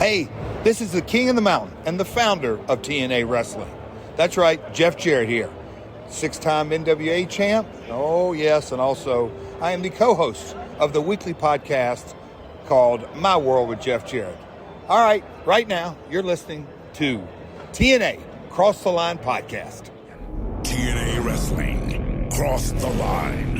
Hey, this is the King of the Mountain and the founder of TNA Wrestling. That's right, Jeff Jarrett here. 6-time NWA champ. Oh, yes, and also I am the co-host of the weekly podcast called My World with Jeff Jarrett. All right, right now you're listening to TNA Cross the Line Podcast. TNA Wrestling Cross the Line.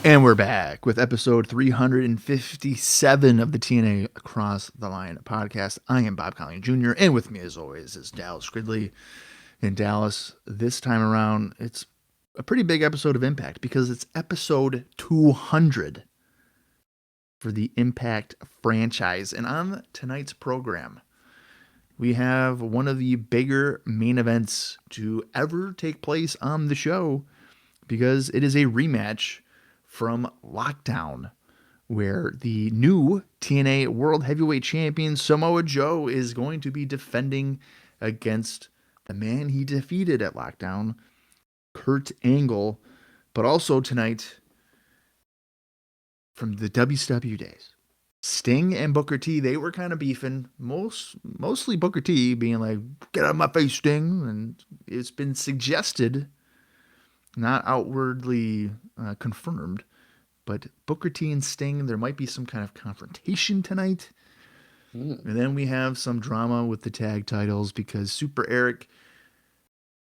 And we're back with episode 357 of the TNA Across the Line podcast. I am Bob Colling Jr. and with me as always is Dallas Gridley. In Dallas, this time around, it's a pretty big episode of Impact because it's episode 200 for the Impact franchise. And on tonight's program, we have one of the bigger main events to ever take place on the show because it is a rematch from Lockdown, where the new TNA World Heavyweight Champion Samoa Joe is going to be defending against the man he defeated at Lockdown, Kurt Angle, but also tonight from the WCW days. Sting and Booker T, they were kind of beefing, mostly Booker T being like, get out of my face, Sting, and it's been suggested, not outwardly confirmed, but Booker T and Sting, there might be some kind of confrontation tonight. And then we have some drama with the tag titles because Super Eric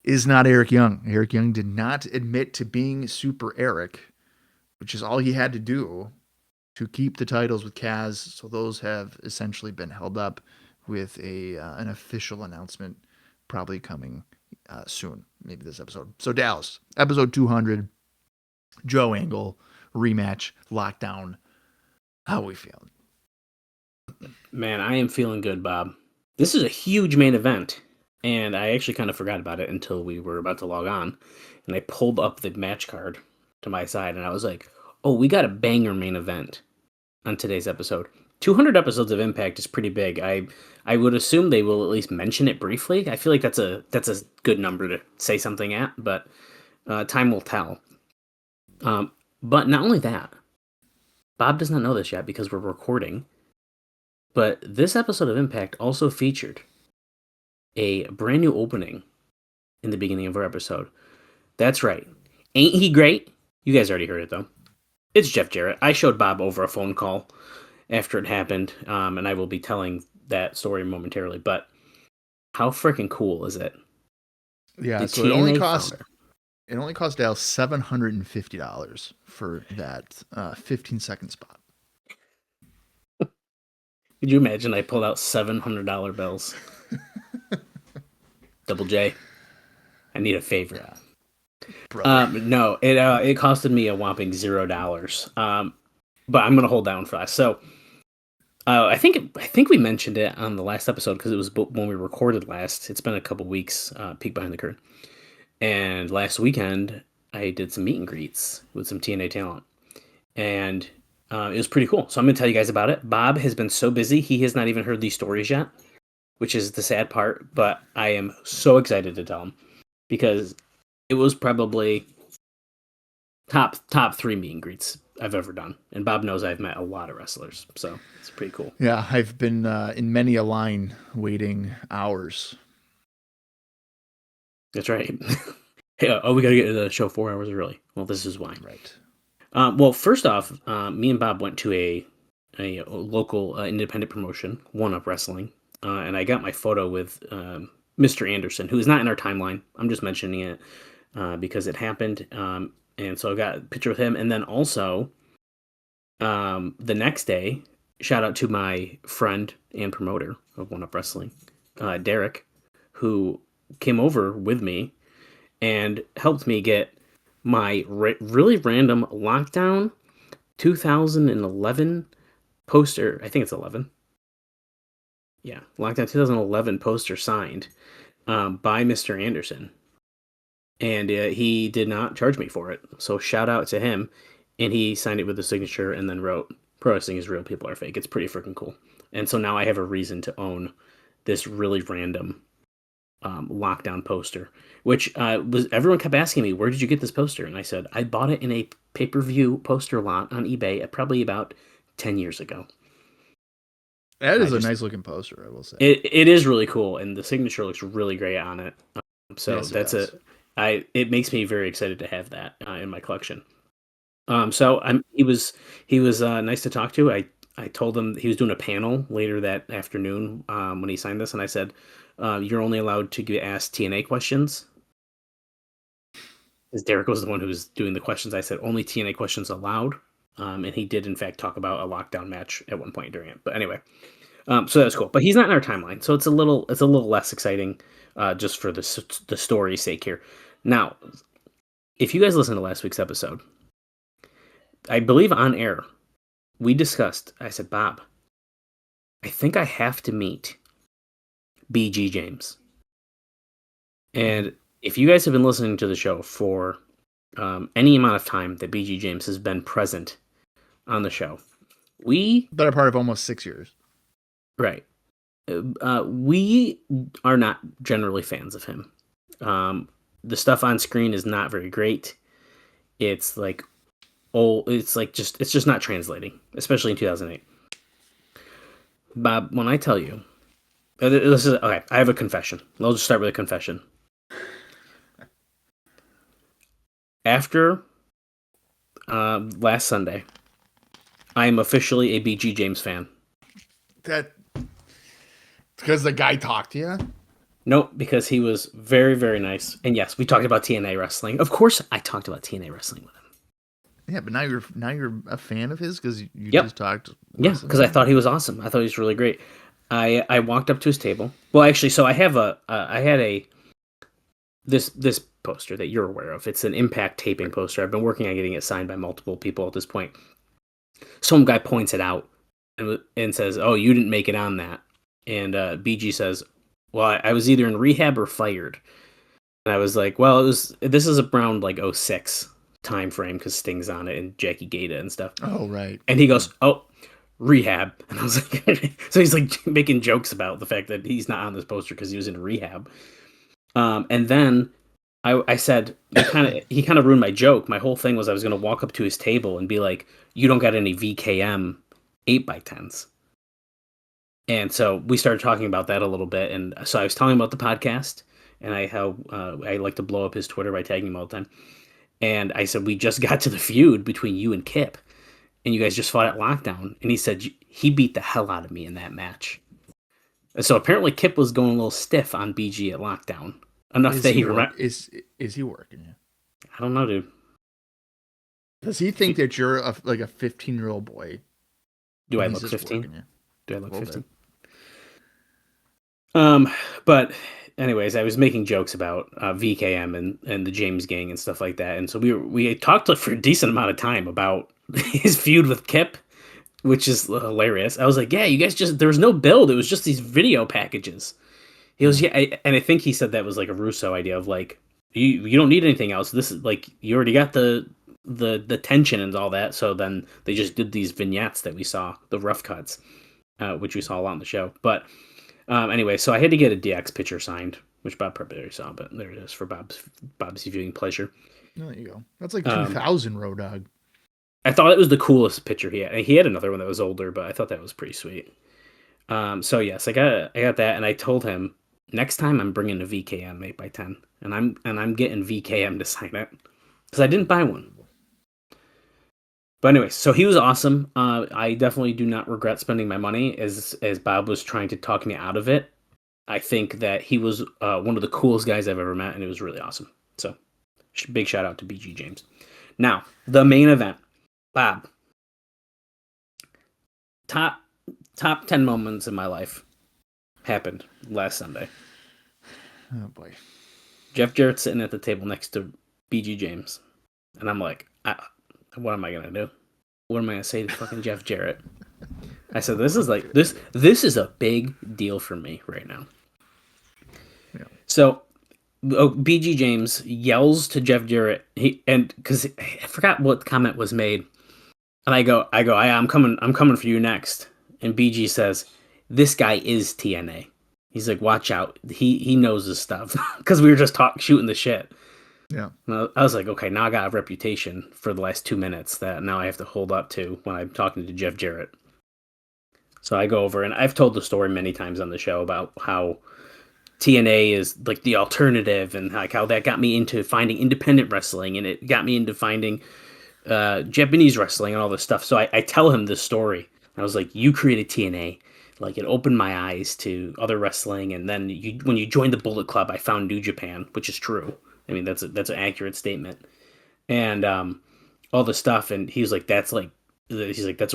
is not Eric Young. Eric Young did not admit to being Super Eric, which is all he had to do to keep the titles with Kaz. So those have essentially been held up with an official announcement probably coming soon, maybe this episode. So Dallas, episode 200, Joe Angle, rematch, Lockdown. How are we feeling? Man, I am feeling good, Bob. This is a huge main event, and I actually kind of forgot about it until we were about to log on, and I pulled up the match card to my side, and I was like, oh, we got a banger main event on today's episode. 200 episodes of Impact is pretty big. I would assume they will at least mention it briefly. I feel like that's a good number to say something at, but time will tell. But not only that, Bob does not know this yet because we're recording, but this episode of Impact also featured a brand new opening in the beginning of our episode. That's right. Ain't he great? You guys already heard it, though. It's Jeff Jarrett. I showed Bob over a phone call after it happened, and I will be telling that story momentarily, but how freaking cool is it? Yeah, The so TNA it only cost Dallas $750 for that 15-second spot. Could you imagine I pulled out $700 bills? Double J. I need a favor. Yeah. No, it costed me a whopping $0. But I'm gonna hold down for us. So I think we mentioned it on the last episode because it was when we recorded last. It's been a couple weeks. Peek behind the curtain. And last weekend I did some meet and greets with some TNA talent, and it was pretty cool. So I'm gonna tell you guys about it. Bob has been so busy he has not even heard these stories yet, which is the sad part. But I am so excited to tell him because it was probably top 3 meet and greets I've ever done. And Bob knows I've met a lot of wrestlers, so it's pretty cool. Yeah, I've been in many a line waiting hours. That's right. Hey, we got to get to the show 4 hours early. Well, this is why. Right. Well, first off, me and Bob went to a local independent promotion, One Up Wrestling, and I got my photo with Mr. Anderson, who is not in our timeline. I'm just mentioning it because it happened. And so I got a picture with him. And then also, the next day, shout out to my friend and promoter of One Up Wrestling, Derek, who came over with me and helped me get my really random Lockdown 2011 poster. I think it's 11. Yeah, Lockdown 2011 poster signed by Mr. Anderson. and he did not charge me for it. So shout out to him, and he signed it with a signature and then wrote, "Pro wrestling is real, people are fake." It's pretty freaking cool. And so now I have a reason to own this really random lockdown poster, which was everyone kept asking me, "Where did you get this poster?" And I said, I bought it in a pay-per-view poster lot on eBay probably about 10 years ago. That is a nice looking poster, I will say. It is really cool, and the signature looks really great on it. So Yes, that's it. It makes me very excited to have that in my collection. So he was nice to talk to. I told him he was doing a panel later that afternoon when he signed this, and I said, "You're only allowed to get asked TNA questions." Because Derek was the one who was doing the questions. I said only TNA questions allowed, and he did in fact talk about a lockdown match at one point during it. But anyway, so that was cool. But he's not in our timeline, so it's a little less exciting, just for the story's sake here. Now, if you guys listened to last week's episode, I believe on air, we discussed, I said, Bob, I think I have to meet BG James. And if you guys have been listening to the show for any amount of time that BG James has been present on the show, we... Better part of almost 6 years. Right. We are not generally fans of him. The stuff on screen is not very great. It's like... it's just not translating, especially in 2008. Bob, when I tell you, this is okay. I have a confession. I'll just start with a confession. After last Sunday, I am officially a BG James fan. That because the guy talked to you? Nope, because he was very, very nice. And yes, we talked about TNA wrestling. Of course, I talked about TNA wrestling with him. Yeah, but now you're a fan of his because you just talked. Yeah, because I thought he was awesome. I thought he was really great. I walked up to his table. Well, actually, so I have this poster that you're aware of. It's an iMPACT taping poster. I've been working on getting it signed by multiple people at this point. Some guy points it out and says, "Oh, you didn't make it on that." And BG says, "Well, I was either in rehab or fired." And I was like, "Well, this is around like 06 time frame because Sting's on it and Jackie Gata and stuff." Oh, right. And he goes, "Oh, rehab." And I was like, so he's like making jokes about the fact that he's not on this poster because he was in rehab. And then I said, he kind of ruined my joke. My whole thing was I was going to walk up to his table and be like, "You don't got any VKM 8x10s." And so we started talking about that a little bit. And so I was telling him about the podcast and how I like to blow up his Twitter by tagging him all the time. And I said, "We just got to the feud between you and Kip, and you guys just fought at Lockdown." And he said, "He beat the hell out of me in that match." And so apparently Kip was going a little stiff on BG at Lockdown. Enough that he remember. Is he working you? I don't know, dude. Does he think that you're like a 15-year-old boy? Do I look 15? Do I look 15? Bit. But anyways, I was making jokes about VKM and the James Gang and stuff like that, and so we talked for a decent amount of time about his feud with Kip, which is hilarious. I was like, "Yeah, you guys there was no build; it was just these video packages." He goes, "Yeah," and I think he said that was like a Russo idea of like, you don't need anything else. This is like you already got the tension and all that. So then they just did these vignettes that we saw, the rough cuts, which we saw a lot on the show, but. Anyway, so I had to get a DX picture signed, which Bob probably already saw, but there it is for Bob's viewing pleasure. Oh, there you go. That's like 2000 Road Dogg. I thought it was the coolest picture he had. He had another one that was older, but I thought that was pretty sweet. So yes, I got that, and I told him next time I'm bringing a VKM 8x10, and I'm getting VKM to sign it because I didn't buy one. But anyway, so he was awesome. I definitely do not regret spending my money as Bob was trying to talk me out of it. I think that he was one of the coolest guys I've ever met, and it was really awesome. So big shout out to BG James. Now, the main event. Bob. Top 10 moments in my life happened last Sunday. Oh, boy. Jeff Jarrett sitting at the table next to BG James. And I'm like, what am I going to do? What am I going to say to fucking Jeff Jarrett? I said, this is a big deal for me right now. Yeah. So BG James yells to Jeff Jarrett. Because I forgot what comment was made, and I go, I'm coming for you next. And BG says, "This guy is TNA." He's like, "Watch out, he knows his stuff." Because we were just shooting the shit. Yeah. And I was like, okay, now I got a reputation for the last 2 minutes that now I have to hold up to when I'm talking to Jeff Jarrett. So I go over, and I've told the story many times on the show about how TNA is like the alternative, and like how that got me into finding independent wrestling, and it got me into finding Japanese wrestling and all this stuff. So I tell him this story. I was like, you created TNA. Like, it opened my eyes to other wrestling, and then when you joined the Bullet Club, I found New Japan, which is true. I mean, that's an accurate statement. And all the stuff, and he's like, that's a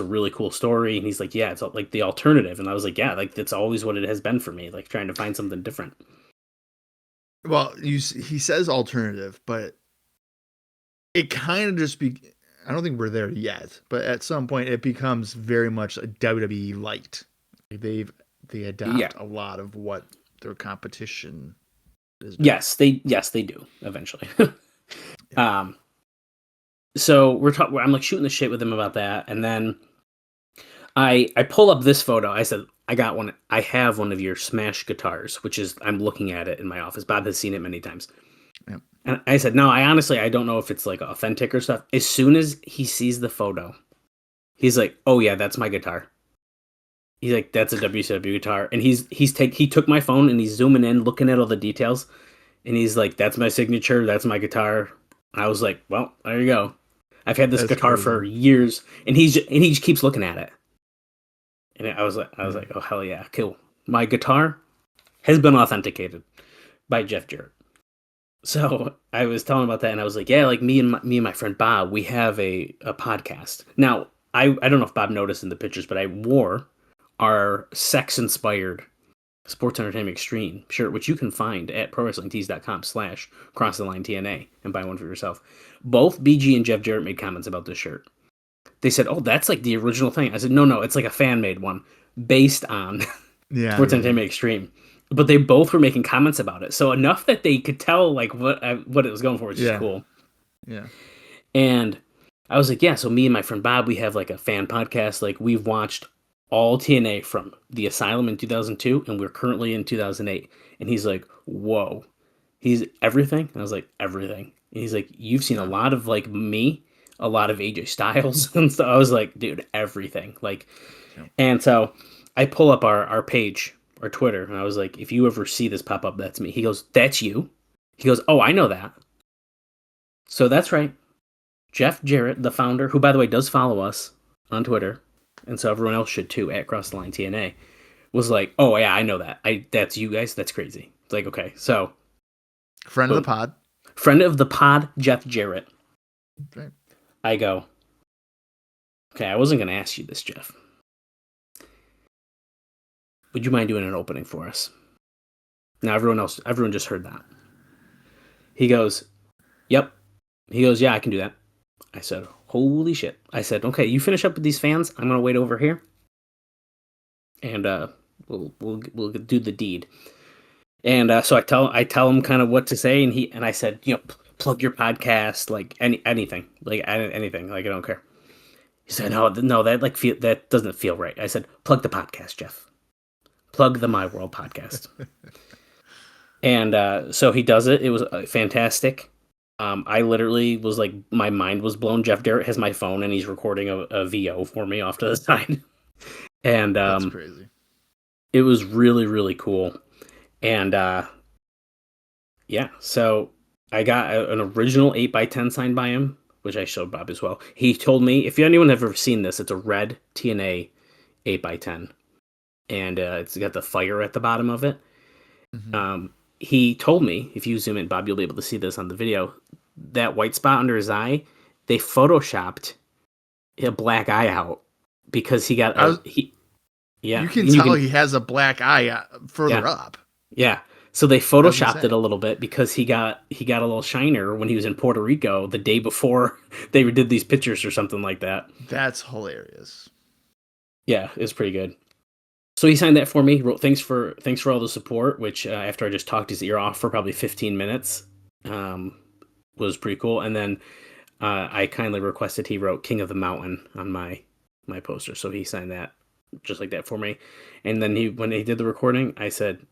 really cool story. And he's like, yeah, it's like the alternative. And I was like, yeah, like that's always what it has been for me, like trying to find something different. Well, he says alternative, but it kind of just I don't think we're there yet, but at some point it becomes very much a WWE light. They adopt a lot of what their competition is doing. Yes, they do eventually. So I'm like shooting the shit with him about that, and then I pull up this photo. I said, I got one. I have one of your Smash guitars, which is, I'm looking at it in my office. Bob has seen it many times. Yep. And I said, no, I don't know if it's like authentic or stuff. As soon as he sees the photo, he's like, oh yeah, that's my guitar. He's like, that's a WCW guitar. And he took my phone and he's zooming in, looking at all the details. And he's like, that's my signature. That's my guitar. I was like, well, there you go. I've had this guitar for years, and he just keeps looking at it. And I was like, oh hell yeah, cool. My guitar has been authenticated by Jeff Jarrett. So I was telling him about that, and I was like, yeah, like me and my friend Bob, we have a podcast. Now, I don't know if Bob noticed in the pictures, but I wore our sex-inspired Sports Entertainment Extreme shirt, which you can find at prowrestlingtees.com/crossthelinetna and buy one for yourself. Both BG and Jeff Jarrett made comments about this shirt. They said, oh, that's like the original thing. I said, no, it's like a fan-made one based on Sports Entertainment Extreme. But they both were making comments about it. So enough that they could tell like what it was going for, which is cool. Yeah. And I was like, yeah, so me and my friend Bob, we have like a fan podcast. Like, we've watched all TNA from the Asylum in 2002, and we're currently in 2008. And he's like, whoa. He's everything? And I was like, everything. And he's like, you've seen a lot of like me, a lot of AJ Styles and stuff. I was like, dude, everything. Like, and so I pull up our page, our Twitter, and I was like, if you ever see this pop up, that's me. He goes, that's you? He goes, oh, I know that. So that's right. Jeff Jarrett, the founder, who, by the way, does follow us on Twitter, and so everyone else should too, at Cross the Line TNA, was like, oh, yeah, I know that. That's you guys? That's crazy. It's like, okay, so. Friend of the pod. Friend of the pod, Jeff Jarrett. Okay. I go, okay, I wasn't going to ask you this, Jeff. Would you mind doing an opening for us? Now, everyone just heard that. He goes, yep. He goes, yeah, I can do that. I said, holy shit. I said, okay, you finish up with these fans. I'm going to wait over here. And we'll do the deed. And so I tell him kind of what to say. And I said, plug your podcast, like anything, like anything. Like, I don't care. He said, no, that doesn't feel right. I said, plug the podcast, Jeff. Plug the My World podcast. And so he does it. It was fantastic. I literally was like, my mind was blown. Jeff Jarrett has my phone and he's recording a VO for me off to the side. And that's crazy. It was really, really cool. And so I got an original 8x10 signed by him, which I showed Bob as well. He told me, if anyone has ever seen this, it's a red TNA 8x10. And it's got the fire at the bottom of it. Mm-hmm. He told me, if you zoom in, Bob, you'll be able to see this on the video, that white spot under his eye, they photoshopped a black eye out because he got you can tell he has a black eye further up. Yeah. So they photoshopped it a little bit because he got a little shiner when he was in Puerto Rico the day before they did these pictures or something like that. That's hilarious. Yeah, it's pretty good. So he signed that for me. Wrote thanks for all the support. Which after I just talked his ear off for probably 15 minutes, was pretty cool. And then I kindly requested he wrote "King of the Mountain" on my poster. So he signed that just like that for me. And then when he did the recording, I said,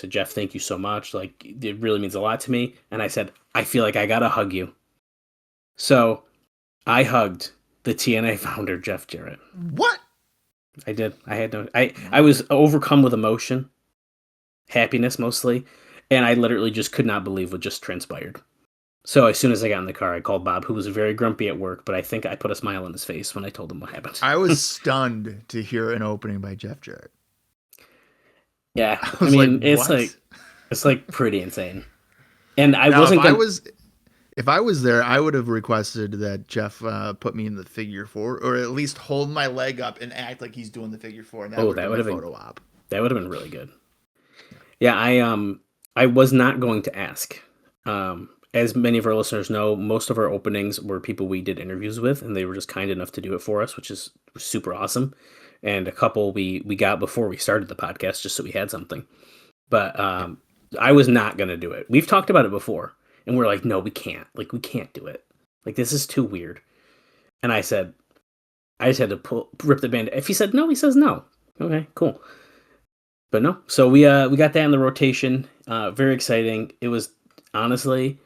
Jeff, thank you so much. Like, it really means a lot to me. And I said, I feel like I gotta hug you. So I hugged the TNA founder, Jeff Jarrett. What? I did. I was overcome with emotion, happiness mostly, and I literally just could not believe what just transpired. So as soon as I got in the car, I called Bob, who was very grumpy at work, but I think I put a smile on his face when I told him what happened. I was stunned to hear an opening by Jeff Jarrett. Yeah, I mean, like, it's like pretty insane. And I wasn't. If I was there, I would have requested that Jeff put me in the figure 4, or at least hold my leg up and act like he's doing the figure 4. And that would have been a photo op. That would have been really good. Yeah, I was not going to ask. As many of our listeners know, most of our openings were people we did interviews with, and they were just kind enough to do it for us, which is super awesome. And a couple we got before we started the podcast, just so we had something. But I was not going to do it. We've talked about it before. And we're like, no, we can't. Like, we can't do it. Like, this is too weird. And I just had to rip the band. If he said no, he says no. Okay, cool. But no. So we got that in the rotation. Very exciting. It was, honestly,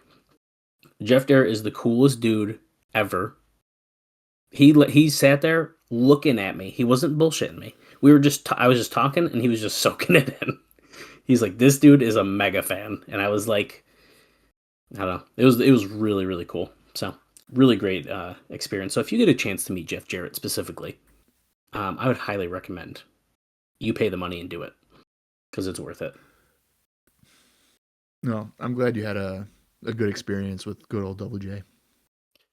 Jeff Jarrett is the coolest dude ever. He sat there looking at me. He wasn't bullshitting me. I was just talking, and he was just soaking it in. He's like, this dude is a mega fan. And I was like, I don't know. It was really, really cool. So really great experience. So if you get a chance to meet Jeff Jarrett specifically, I would highly recommend you pay the money and do it, because it's worth it. No, I'm glad you had a good experience with good old Double J.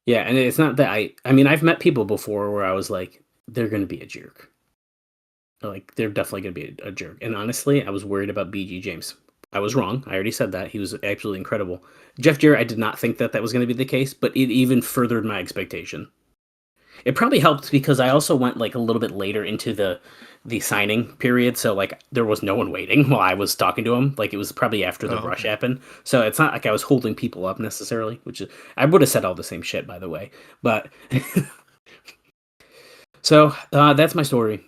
Yeah, and it's not that I mean, I've met people before where I was like, they're going to be a jerk. Like, they're definitely going to be a jerk. And honestly, I was worried about BG James. I was wrong. I already said that. He was absolutely incredible. Jeff Jarrett, I did not think that was going to be the case, but it even furthered my expectation. It probably helped because I also went like a little bit later into the signing period, so like there was no one waiting while I was talking to him. Like, it was probably after the rush happened. So it's not like I was holding people up necessarily, which is, I would have said all the same shit, by the way. But so that's my story.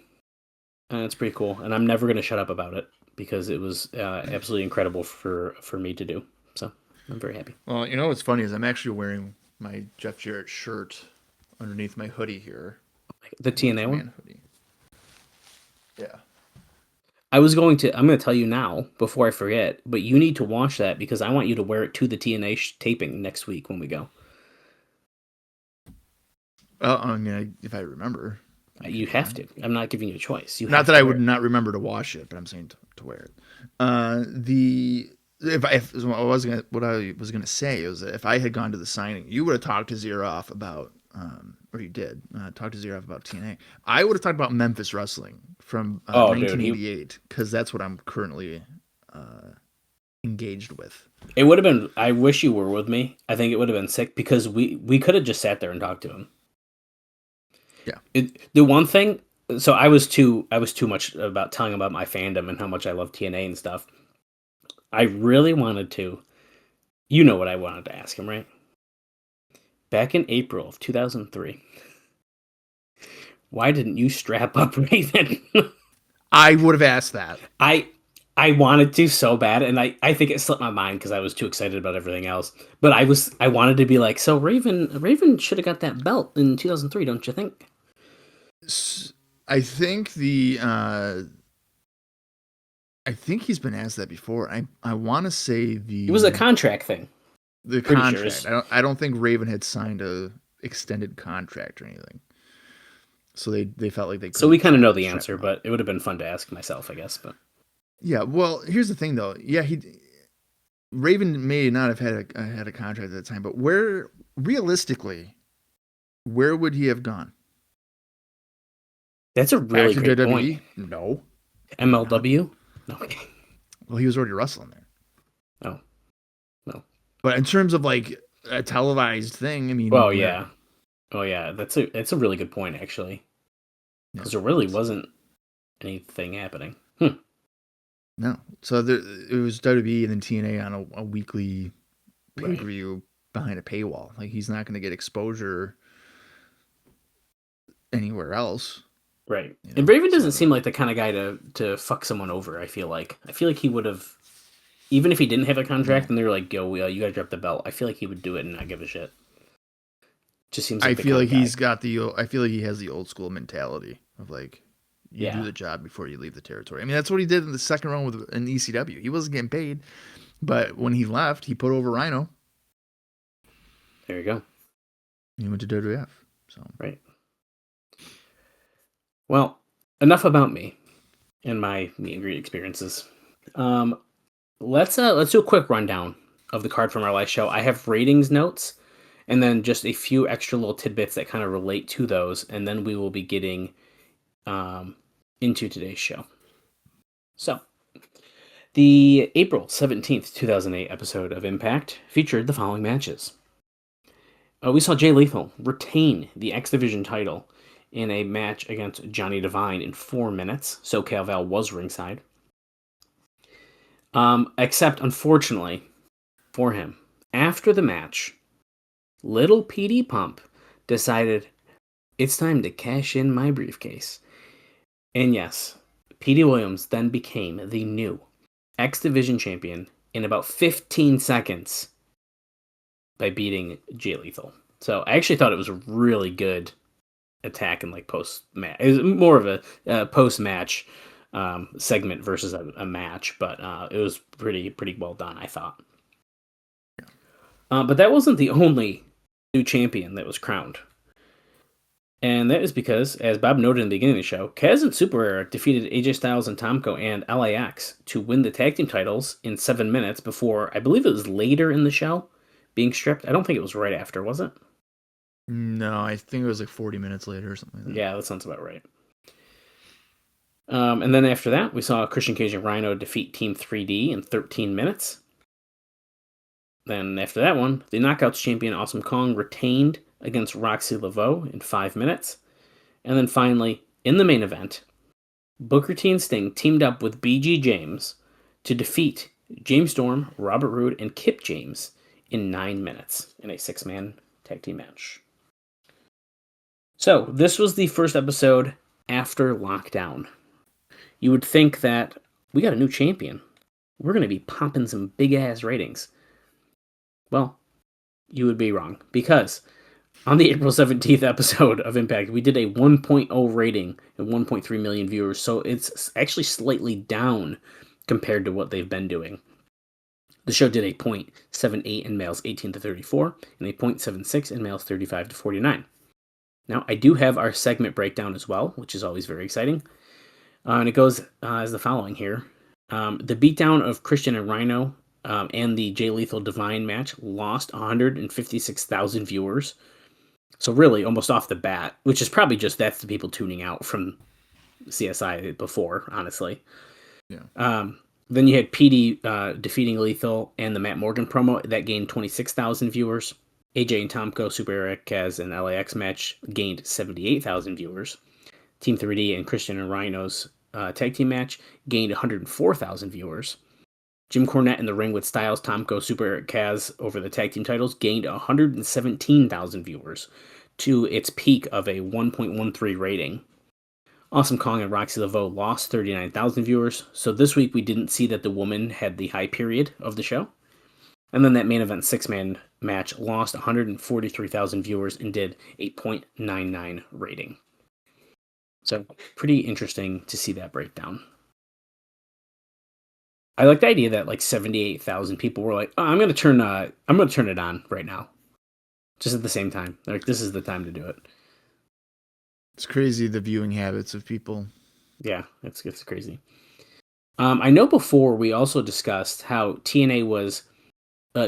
And it's pretty cool, and I'm never going to shut up about it, because it was absolutely incredible for me to do. So I'm very happy. Well, you know what's funny is I'm actually wearing my Jeff Jarrett shirt underneath my hoodie here. The TNA one? Hoodie. Yeah. I'm going to tell you now, before I forget, but you need to watch that, because I want you to wear it to the TNA taping next week when we go. Well, I mean, if I remember. You have to. I'm not giving you a choice. Not that I would not remember to wash it, but I'm saying to wear it. What I was gonna say is that if I had gone to the signing, you would have talked his ear off about, or you did talk his ear off about TNA. I would have talked about Memphis Wrestling from 1988, because that's what I'm currently engaged with. It would have been. I wish you were with me. I think it would have been sick, because we could have just sat there and talked to him. Yeah. The one thing, so I was too much about telling about my fandom and how much I love TNA and stuff. I really wanted to, you know what I wanted to ask him, right? Back in April of 2003, why didn't you strap up Raven? I would have asked that. I wanted to so bad, and I think it slipped my mind because I was too excited about everything else. But I wanted to be like, so Raven should have got that belt in 2003, don't you think? I think I think he's been asked that before. I want to say it was a contract thing. The contract. Sure. I don't think Raven had signed a extended contract or anything. So they felt like they could. So we kind of know the answer, but it would have been fun to ask myself, I guess. But yeah, well, here's the thing though. Yeah, Raven may not have had a contract at that time, but realistically, where would he have gone? That's a really great WWE? point. No. MLW? No. Well, he was already wrestling there. Oh. No. But in terms of like a televised thing, I mean. Well, yeah. Oh, yeah. That's a really good point, actually. Because there really wasn't anything happening. No. So it was WWE and then TNA on a weekly pay-per-view behind a paywall. Like, he's not going to get exposure anywhere else. Right. You know? And Raven doesn't seem like the kind of guy to fuck someone over, I feel like. I feel like he would have, even if he didn't have a contract and they were like, yo, you got to drop the belt, I feel like he would do it and not give a shit. Just seems like I feel like I feel like he has the old school mentality of like, you do the job before you leave the territory. I mean, that's what he did in the second round in ECW. He wasn't getting paid, but when he left, he put over Rhino. There you go. He went to WWF. So right. Well, enough about me and my meet and greet experiences. Let's do a quick rundown of the card from our last show. I have ratings notes and then just a few extra little tidbits that kind of relate to those, and then we will be getting into today's show. So, the April 17th, 2008 episode of Impact featured the following matches. We saw Jay Lethal retain the X Division title in a match against Johnny Devine in 4 minutes. SoCal Val was ringside. Except, unfortunately, for him, after the match, little PD Pump decided it's time to cash in my briefcase. And yes, Petey Williams then became the new X Division champion in about 15 seconds by beating Jay Lethal. So I actually thought it was a really good attack and like post-match. It was more of a post-match segment versus a match, but it was pretty well done, I thought. But that wasn't the only new champion that was crowned. And that is because, as Bob noted in the beginning of the show, Kaz and Super Era defeated AJ Styles and Tomko and LAX to win the tag team titles in 7 minutes before, I believe it was later in the show, being stripped. I don't think it was right after, was it? no, I think it was like 40 minutes later or something like that. Yeah, that sounds about right. And then after that, we saw Christian Cage and Rhino defeat Team 3D in 13 minutes. Then after that one, the Knockouts champion Awesome Kong retained against Roxy Laveau in 5 minutes. And then finally, in the main event, Booker T and Sting teamed up with BG James to defeat James Storm, Robert Roode, and Kip James in 9 minutes in a 6-man tag team match. So, this was the first episode after lockdown. You would think that we got a new champion. We're going to be popping some big-ass ratings. Well, you would be wrong, because on the April 17th episode of Impact, we did a 1.0 rating and 1.3 million viewers, so it's actually slightly down compared to what they've been doing. The show did a 0.78 in males 18 to 34 and a 0.76 in males 35 to 49. Now, I do have our segment breakdown as well, which is always very exciting. And it goes as the following here. The beatdown of Christian and Rhino and the Jay Lethal Divine match lost 156,000 viewers. So really, almost off the bat, which is probably just that's the people tuning out from CSI before, honestly. Yeah. Then you had PD defeating Lethal and the Matt Morgan promo. That gained 26,000 viewers. AJ and Tomko, Super Eric, Kaz, and LAX match gained 78,000 viewers. Team 3D and Christian and Rhino's tag team match gained 104,000 viewers. Jim Cornette in the ring with Styles, Tomko, Super Eric, Kaz over the tag team titles gained 117,000 viewers to its peak of a 1.13 rating. Awesome Kong and Roxy Laveau lost 39,000 viewers, so this week we didn't see that the woman had the high period of the show. And then that main event 6-man match lost 143,000 viewers and did a 0.99 rating. So pretty interesting to see that breakdown. I like the idea that like 78,000 people were like, "Oh, I'm gonna turn it on right now," just at the same time. Like, this is the time to do it. It's crazy the viewing habits of people. Yeah, it's crazy. I know before we also discussed how TNA was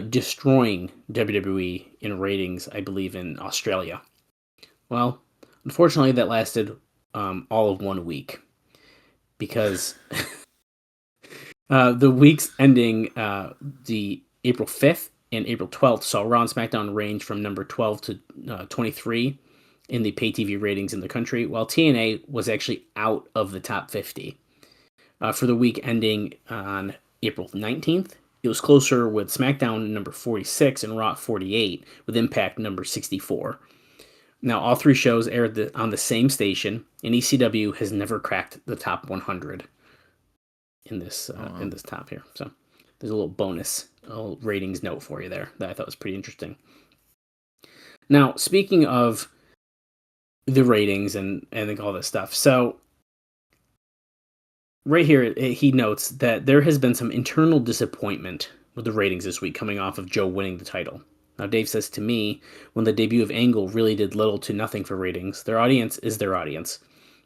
destroying WWE in ratings, I believe, in Australia. Well, unfortunately, that lasted all of 1 week, because the weeks ending the April 5th and April 12th saw Raw and SmackDown range from number 12 to 23 in the pay TV ratings in the country, while TNA was actually out of the top 50. For the week ending on April 19th, it was closer with SmackDown number 46 and Raw 48, with Impact number 64. Now, all three shows aired on the same station, and ECW has never cracked the top 100 in this top here. So there's a little bonus, a little ratings note for you there that I thought was pretty interesting. Now, speaking of the ratings and all this stuff, so right here he notes that there has been some internal disappointment with the ratings this week coming off of Joe winning the title. Now, Dave says, to me, when the debut of Angle really did little to nothing for ratings, their audience is their audience.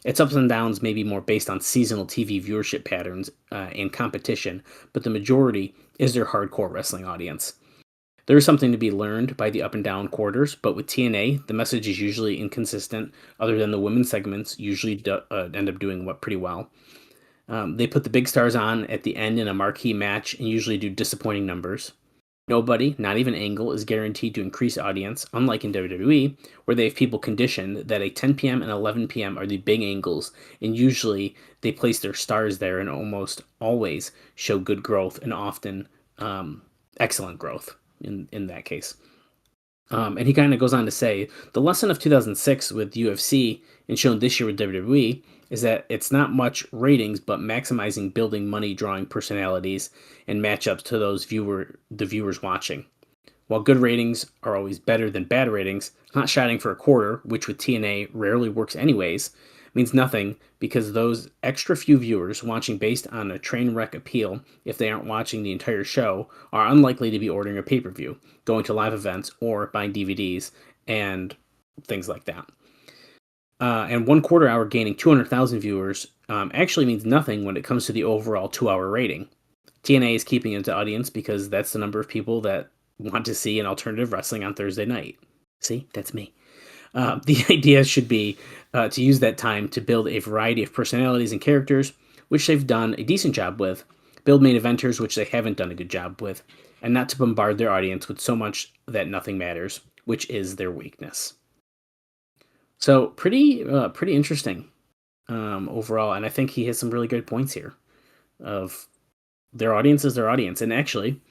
Its ups and downs may be more based on seasonal TV viewership patterns and competition, but the majority is their hardcore wrestling audience. There is something to be learned by the up and down quarters, but with TNA, the message is usually inconsistent, other than the women's segments usually end up doing pretty well. They put the big stars on at the end in a marquee match and usually do disappointing numbers. Nobody, not even Angle, is guaranteed to increase audience, unlike in WWE, where they have people conditioned that a 10 p.m. and 11 p.m. are the big angles, and usually they place their stars there and almost always show good growth and often excellent growth in that case. And he kind of goes on to say, the lesson of 2006 with UFC and shown this year with WWE is that it's not much ratings, but maximizing building money-drawing personalities and matchups to the viewers watching. While good ratings are always better than bad ratings, not shouting for a quarter, which with TNA rarely works anyways, means nothing because those extra few viewers watching based on a train wreck appeal, if they aren't watching the entire show, are unlikely to be ordering a pay-per-view, going to live events, or buying DVDs, and things like that. And 1/4 hour gaining 200,000 viewers actually means nothing when it comes to the overall 2-hour rating. TNA is keeping its audience because that's the number of people that want to see an alternative wrestling on Thursday night. See, that's me. The idea should be to use that time to build a variety of personalities and characters, which they've done a decent job with, build main eventers, which they haven't done a good job with, and not to bombard their audience with so much that nothing matters, which is their weakness. So pretty interesting overall, and I think he has some really good points here of their audience is their audience. And actually,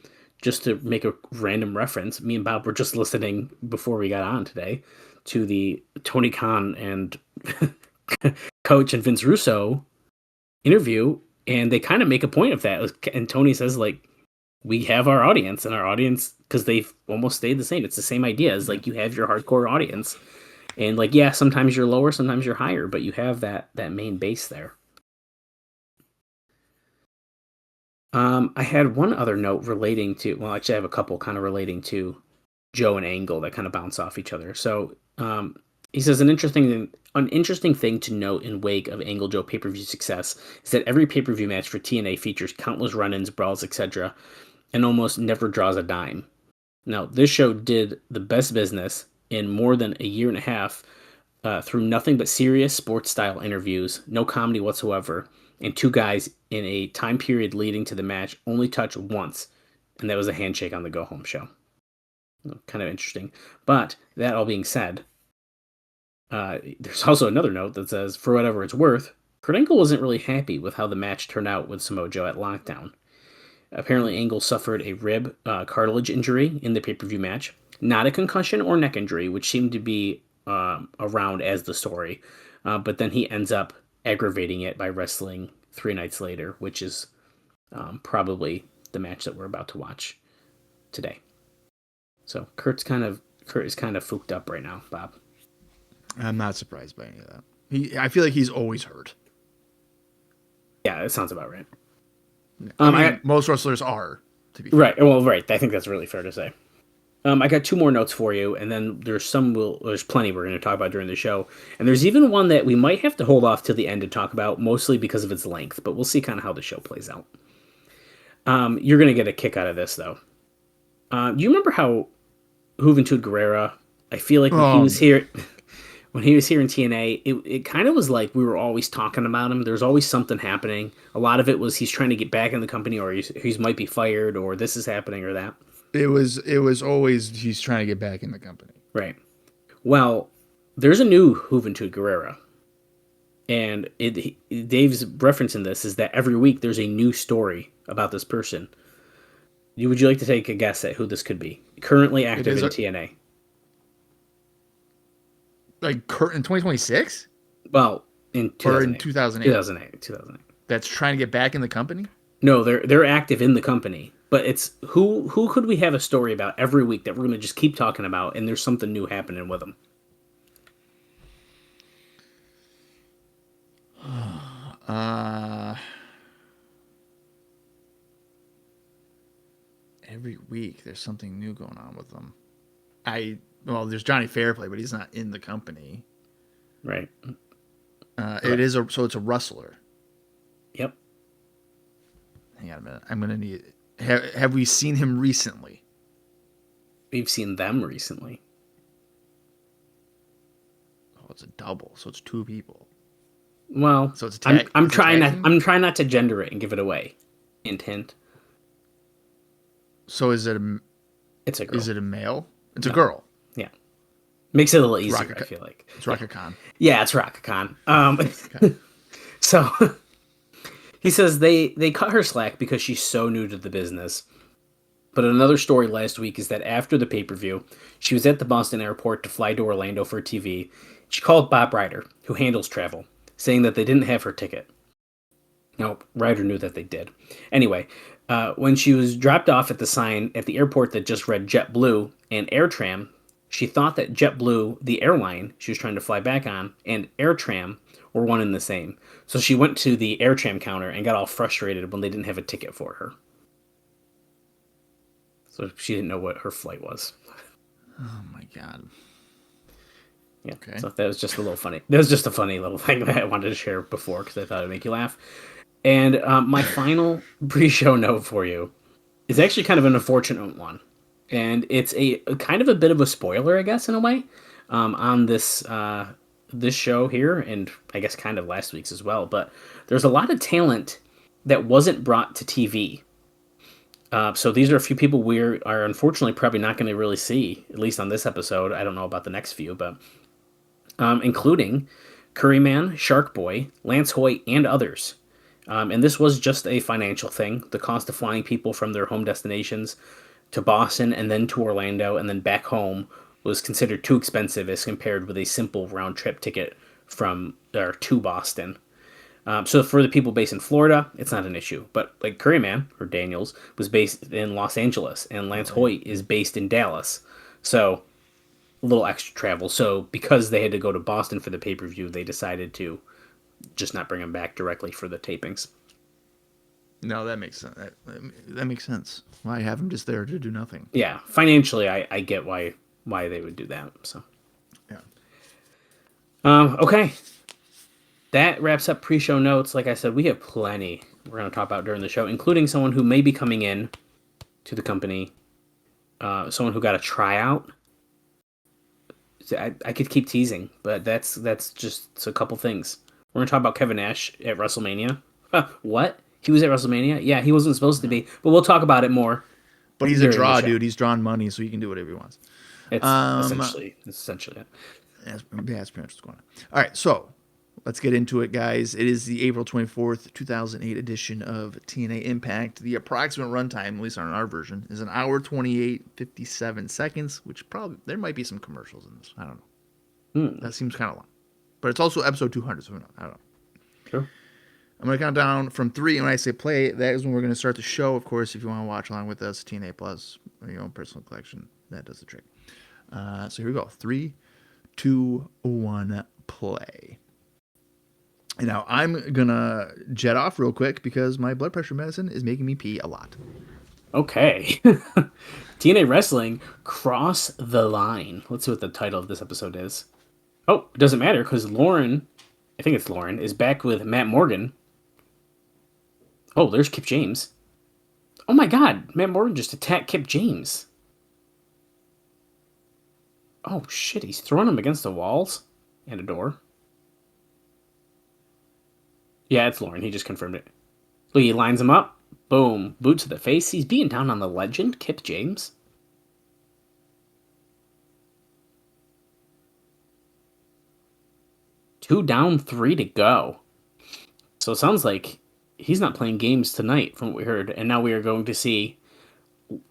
just to make a random reference, me and Bob were just listening before we got on today to the Tony Khan and Coach and Vince Russo interview, and they kind of make a point of that. And Tony says, like, we have our audience, and our audience, because they've almost stayed the same. It's the same idea as, like, you have your hardcore audience. And, like, yeah, sometimes you're lower, sometimes you're higher, but you have that main base there. I had one other note relating to, well, actually I have a couple kind of relating to Joe and Angle that kind of bounce off each other. So he says an interesting thing to note in wake of Angle Joe pay-per-view success is that every pay-per-view match for TNA features countless run-ins, brawls, etc., and almost never draws a dime. Now, this show did the best business in more than a year and a half through nothing but serious sports-style interviews, no comedy whatsoever, and two guys in a time period leading to the match only touched once, and that was a handshake on the go-home show. Kind of interesting. But that all being said, there's also another note that says, for whatever it's worth, Kurt Angle wasn't really happy with how the match turned out with Samoa Joe at Lockdown. Apparently, Angle suffered a rib cartilage injury in the pay-per-view match, not a concussion or neck injury, which seemed to be around as the story, but then he ends up aggravating it by wrestling 3 nights later, which is probably the match that we're about to watch today. So Kurt is kind of fooked up right now, Bob. I'm not surprised by any of that. I feel like he's always hurt. Yeah, that sounds about right. I mean, most wrestlers are, to be fair. Right. Well, right. I think that's really fair to say. I got 2 more notes for you, and then there's plenty we're going to talk about during the show. And there's even one that we might have to hold off till the end to talk about, mostly because of its length, but we'll see kind of how the show plays out. You're going to get a kick out of this, though. You remember how Juventud Guerrera, I feel like when he was here in TNA, it kind of was like we were always talking about him. There's always something happening. A lot of it was he's trying to get back in the company, or he's might be fired, or this is happening, or that. It was always he's trying to get back in the company. Right. Well, there's a new Juventud Guerrera. And Dave's reference in this is that every week there's a new story about this person. Would you like to take a guess at who this could be? Currently active in TNA. Like in 2026? Well, in 2008. Or in 2008? 2008. That's trying to get back in the company? No, they're active in the company. But it's who could we have a story about every week that we're going to just keep talking about, and there's something new happening with them? Every week there's something new going on with them. There's Johnny Fairplay, but he's not in the company. Right. So it's a rustler. Yep. Hang on a minute. I'm gonna need. Have we seen him recently? We've seen them recently. Oh, it's a double, so it's two people. Well, so it's I'm trying not to gender it and give it away. Hint. So is it it's a girl. Is it a male? It's a girl. Yeah. Makes it a little easier, I feel like. It's Raka Khan. Yeah, it's Raka Khan. Okay. So he says they cut her slack because she's so new to the business. But another story last week is that after the pay-per-view, she was at the Boston airport to fly to Orlando for TV. She called Bob Ryder, who handles travel, saying that they didn't have her ticket. No, Ryder knew that they did. Anyway, when she was dropped off at the sign at the airport that just read JetBlue and AirTram, she thought that JetBlue, the airline she was trying to fly back on, and AirTram were one and the same. So she went to the AirTram counter and got all frustrated when they didn't have a ticket for her. So she didn't know what her flight was. Oh my God. Yeah. Okay. So that was just a little funny. That was just a funny little thing that I wanted to share before because I thought it would make you laugh. And my final pre-show note for you is actually kind of an unfortunate one. And it's a kind of a bit of a spoiler, I guess, in a way, on this this show here, and I guess kind of last week's as well. But there's a lot of talent that wasn't brought to TV. So these are a few people we are unfortunately probably not going to really see, at least on this episode. I don't know about the next few, but including Curryman, Shark Boy, Lance Hoyt, and others. And this was just a financial thing. The cost of flying people from their home destinations to Boston and then to Orlando and then back home was considered too expensive as compared with a simple round-trip ticket from or to Boston. So for the people based in Florida, it's not an issue. But like Curryman, or Daniels, was based in Los Angeles, and Lance Hoyt is based in Dallas. So a little extra travel. So because they had to go to Boston for the pay-per-view, they decided to just not bring them back directly for the tapings. No, that makes sense. That makes sense. Why have them just there to do nothing? Yeah, financially, I get why they would do that. So, yeah. Okay. That wraps up pre-show notes. Like I said, we have plenty we're going to talk about during the show, including someone who may be coming in to the company, someone who got a tryout. I could keep teasing, but that's just a couple things. We're going to talk about Kevin Nash at WrestleMania. What? He was at WrestleMania? Yeah, he wasn't supposed to be, but we'll talk about it more. But he's a draw, dude. He's drawing money, so he can do whatever he wants. It's essentially it. That's pretty much what's going on. All right, so let's get into it, guys. It is the April 24th, 2008 edition of TNA Impact. The approximate runtime, at least on our version, is an hour 28, 57 seconds, which probably, there might be some commercials in this. I don't know. That seems kind of long. But it's also episode 200, so I don't know. Sure. I'm going to count down from 3, and when I say play, that is when we're going to start the show. Of course, if you want to watch along with us, TNA Plus, your own personal collection, that does the trick. So here we go. 3, 2, 1, play. And now I'm going to jet off real quick because my blood pressure medicine is making me pee a lot. Okay. TNA Wrestling, Cross the Line. Let's see what the title of this episode is. Oh, it doesn't matter because Lauren, I think it's Lauren, is back with Matt Morgan. Oh, there's Kip James. Oh my God, Matt Morgan just attacked Kip James. Oh shit, he's throwing him against the walls and a door. Yeah, it's Lauren. He just confirmed it. Look, he lines him up. Boom. Boot to the face. He's beating down on the legend, Kip James. 2 down, 3 to go. So it sounds like he's not playing games tonight from what we heard. And now we are going to see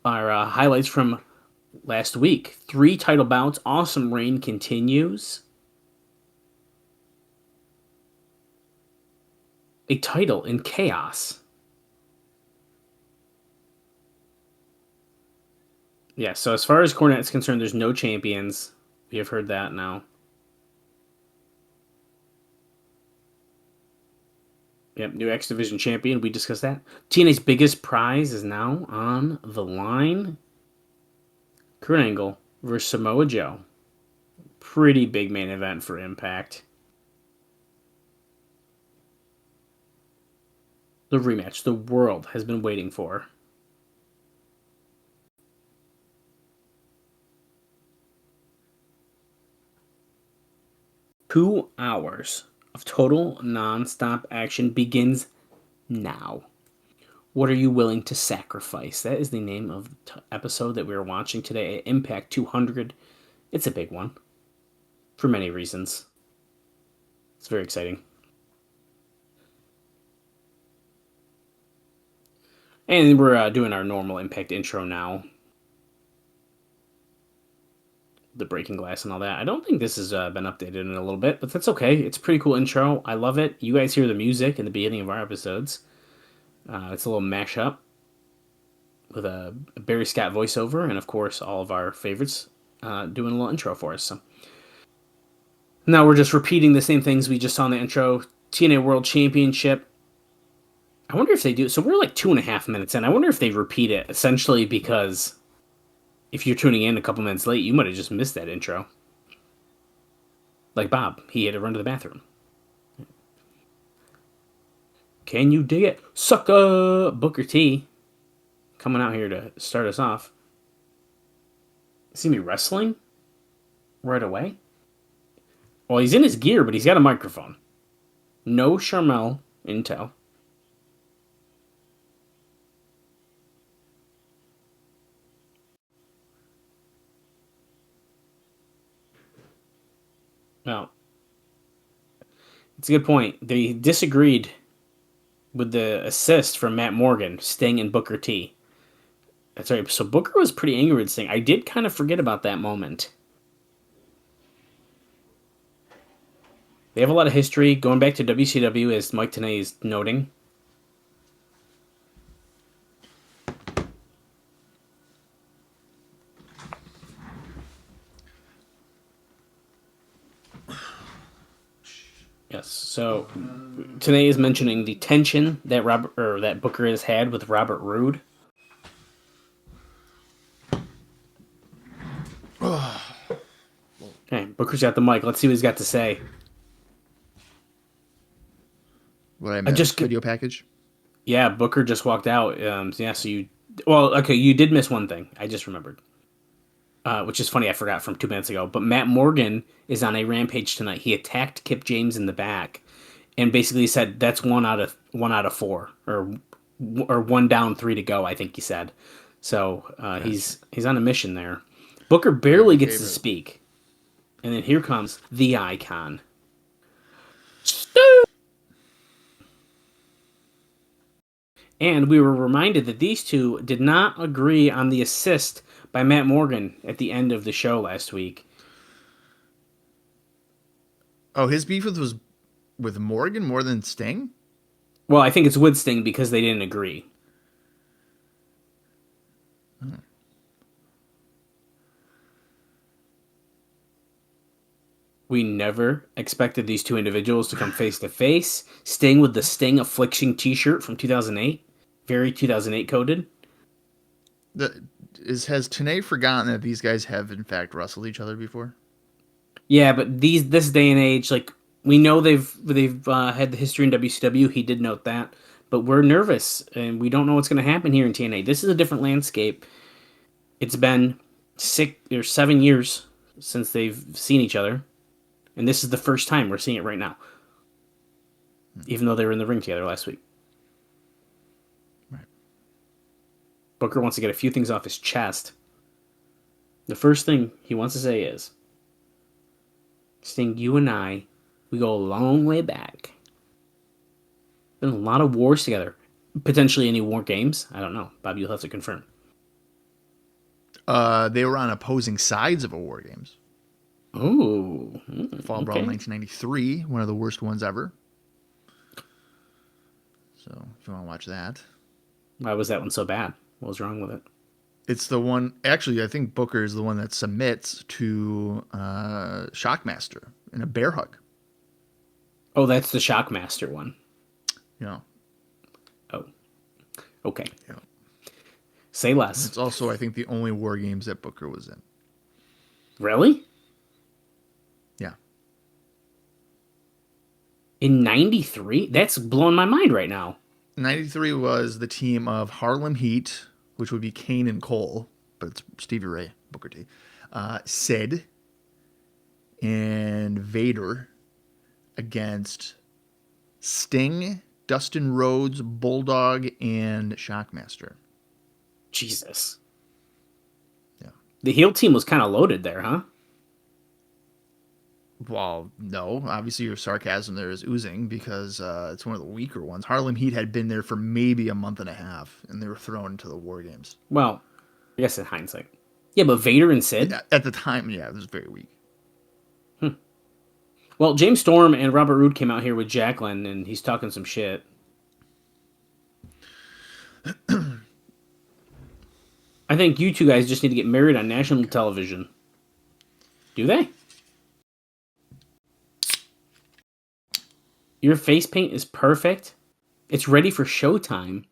our highlights from last week. 3 title bouts. Awesome reign continues. A title in chaos. Yeah, so as far as Cornette's concerned, there's no champions. We have heard that now. Yep, new X Division champion. We discussed that. TNA's biggest prize is now on the line. Kurt Angle versus Samoa Joe. Pretty big main event for Impact. The rematch the world has been waiting for. Two hours of total non-stop action begins now. What are you willing to sacrifice? That is the name of the episode that we're watching today at Impact 200. It's a big one. For many reasons. It's very exciting. And we're doing our normal Impact intro now. The breaking glass and all that. I don't think this has been updated in a little bit, but that's okay. It's a pretty cool intro. I love it. You guys hear the music in the beginning of our episodes. It's a little mashup with a Barry Scott voiceover, and of course all of our favorites doing a little intro for us. So now we're just repeating the same things we just saw in the intro. TNA World Championship. I wonder if they do. So we're like 2.5 minutes in. I wonder if they repeat it, essentially because if you're tuning in a couple minutes late, you might have just missed that intro. Like Bob, he had to run to the bathroom. Can you dig it? Sucker! Booker T coming out here to start us off. See me wrestling right away? Well, he's in his gear, but he's got a microphone. No Charmel intel. Well, it's a good point. They disagreed with the assist from Matt Morgan, Sting, and Booker T. That's right. So Booker was pretty angry with Sting. I did kind of forget about that moment. They have a lot of history going back to WCW, as Mike Tenay is noting. Yes, so Tenay is mentioning the tension that that Booker has had with Robert Roode. Okay, Booker's got the mic. Let's see what he's got to say. What I missed, video package? Yeah, Booker just walked out. Yeah, so you... Well, okay, you did miss one thing. I just remembered. Which is funny, I forgot from 2 minutes ago. But Matt Morgan is on a rampage tonight. He attacked Kip James in the back and basically said that's 1 out of 4. Or 1 down, 3 to go, I think he said. So he's on a mission there. Booker barely gets to speak. And then here comes the Icon. And we were reminded that these two did not agree on the assist by Matt Morgan at the end of the show last week. Oh, his beef was with Morgan more than Sting? Well, I think it's with Sting because they didn't agree. Hmm. We never expected these two individuals to come face to face. Sting with the Sting Affliction t-shirt from 2008. Very 2008 coded. Has Tenay forgotten that these guys have in fact wrestled each other before? Yeah, but this day and age, like, we know they've had the history in WCW. He did note that, but we're nervous and we don't know what's going to happen here in TNA. This is a different landscape. It's been 6 or 7 years since they've seen each other, and this is the first time we're seeing it right now. Even though they were in the ring together last week. Booker wants to get a few things off his chest. The first thing he wants to say is, Sting, you and I We go a long way back. Been a lot of wars together. Potentially any war games. I don't know. Bob, you'll have to confirm. They were on opposing sides of a War Games. Oh. Fall Brawl 1993, one of the worst ones ever. So if you want to watch that. Why was that one so bad? What was wrong with it? It's the one, actually, I think Booker is the one that submits to Shockmaster in a bear hug. Oh, that's the Shockmaster one. Yeah. Oh. Okay. Yeah. Say less. It's also, I think, the only War Games that Booker was in. Really? Yeah. In 93? That's blowing my mind right now. 93 was the team of Harlem Heat, which would be Kane and Cole, but it's Stevie Ray, Booker T, Sid, and Vader against Sting, Dustin Rhodes, Bulldog, and Shockmaster. Jesus. Yeah. The heel team was kind of loaded there, huh? Well, no. Obviously, your sarcasm there is oozing because it's one of the weaker ones. Harlem Heat had been there for maybe a month and a half, and they were thrown into the War Games. Well, I guess in hindsight. Yeah, but Vader and Sid? At the time, yeah, it was very weak. Well, James Storm and Robert Roode came out here with Jacqueline, and he's talking some shit. I think you two guys just need to get married on national television. Do they? Your face paint is perfect. It's ready for showtime.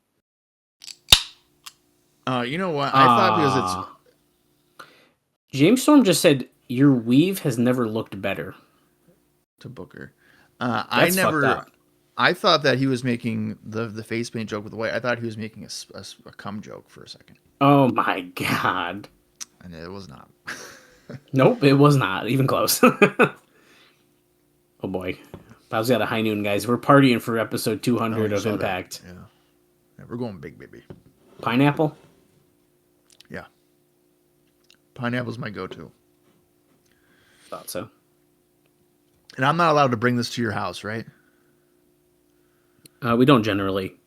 You know what? I thought because it's... James Storm just said, your weave has never looked better. To Booker. That's fucked up. I thought that he was making the face paint joke with the white. I thought he was making a cum joke for a second. Oh my god. And it was not. Nope, it was not. Even close. Oh boy. Bob's got a high noon, guys. We're partying for episode 200 of Impact. Yeah, we're going big, baby. Pineapple? Yeah. Pineapple's my go-to. Thought so. And I'm not allowed to bring this to your house, right? We don't generally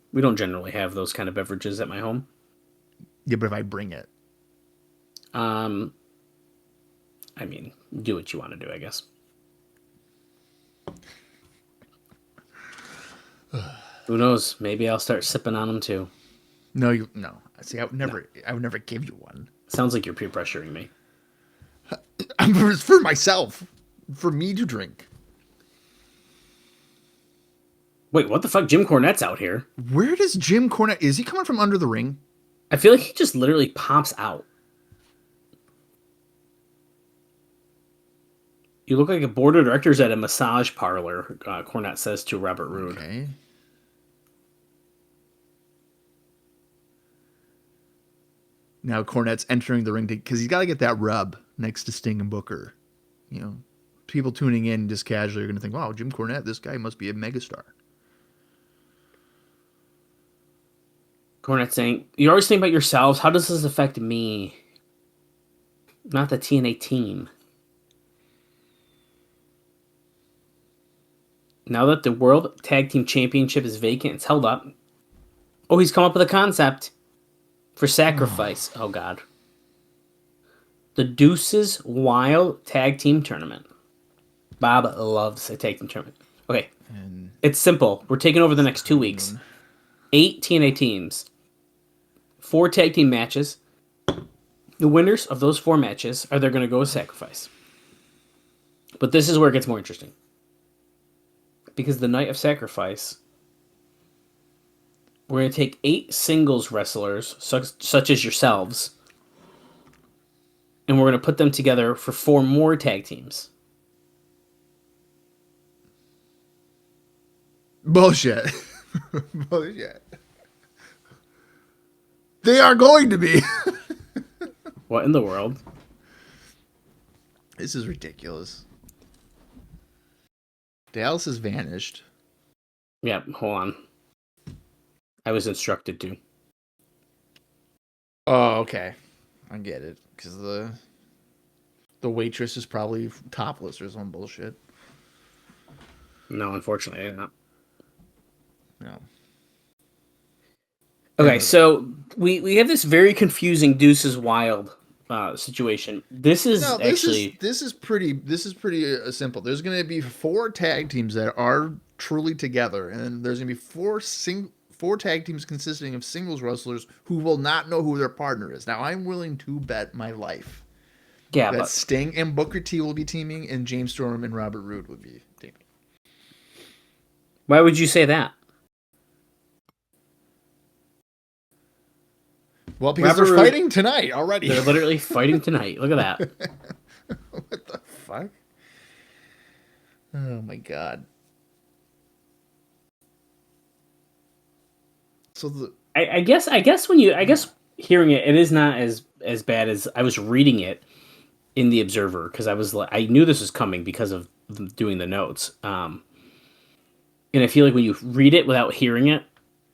have those kind of beverages at my home. Yeah, but if I bring it. I mean, do what you want to do, I guess. Who knows? Maybe I'll start sipping on them too. No. See, I would never give you one. Sounds like you're peer pressuring me. It's for myself. For me to drink. Wait, what the fuck? Jim Cornette's out here. Where does Jim Cornette... Is he coming from under the ring? I feel like he just literally pops out. You look like a board of directors at a massage parlor, Cornette says to Robert Roode. Okay. Now Cornette's entering the ring because he's got to get that rub next to Sting and Booker. You know, people tuning in just casually are going to think, wow, Jim Cornette, this guy must be a megastar. Cornette saying, you always think about yourselves. How does this affect me? Not the TNA team. Now that the World Tag Team Championship is vacant, it's held up. Oh, he's come up with a concept for Sacrifice. Oh, God. The Deuces Wild Tag Team Tournament. Bob loves a tag team tournament. Okay. It's simple. We're taking over the next 2 weeks. 8 TNA teams. 4 tag team matches. The winners of those 4 matches are they're going to go with Sacrifice. But this is where it gets more interesting. Because the night of Sacrifice, we're going to take 8 singles wrestlers, such as yourselves, and we're going to put them together for 4 more tag teams. Bullshit. Bullshit. They are going to be. What in the world? This is ridiculous. Dallas has vanished. Yeah, hold on. I was instructed to. Oh, okay. I get it. Because the waitress is probably topless or some bullshit. No, unfortunately, not. No. Okay, so we have this very confusing Deuces Wild situation. This is No, actually this is pretty simple. There's going to be 4 tag teams that are truly together, and there's going to be 4 tag teams consisting of singles wrestlers who will not know who their partner is. Now, I'm willing to bet my life yeah, that but Sting and Booker T will be teaming, and James Storm and Robert Roode will be teaming. why would you say that? Well, because Robert they're Roode- fighting tonight already. They're literally fighting tonight. Look at that. What the fuck? Oh my god. So I guess hearing it, it is not as bad as I was reading it in the Observer, because I knew this was coming because of doing the notes. And I feel like when you read it without hearing it,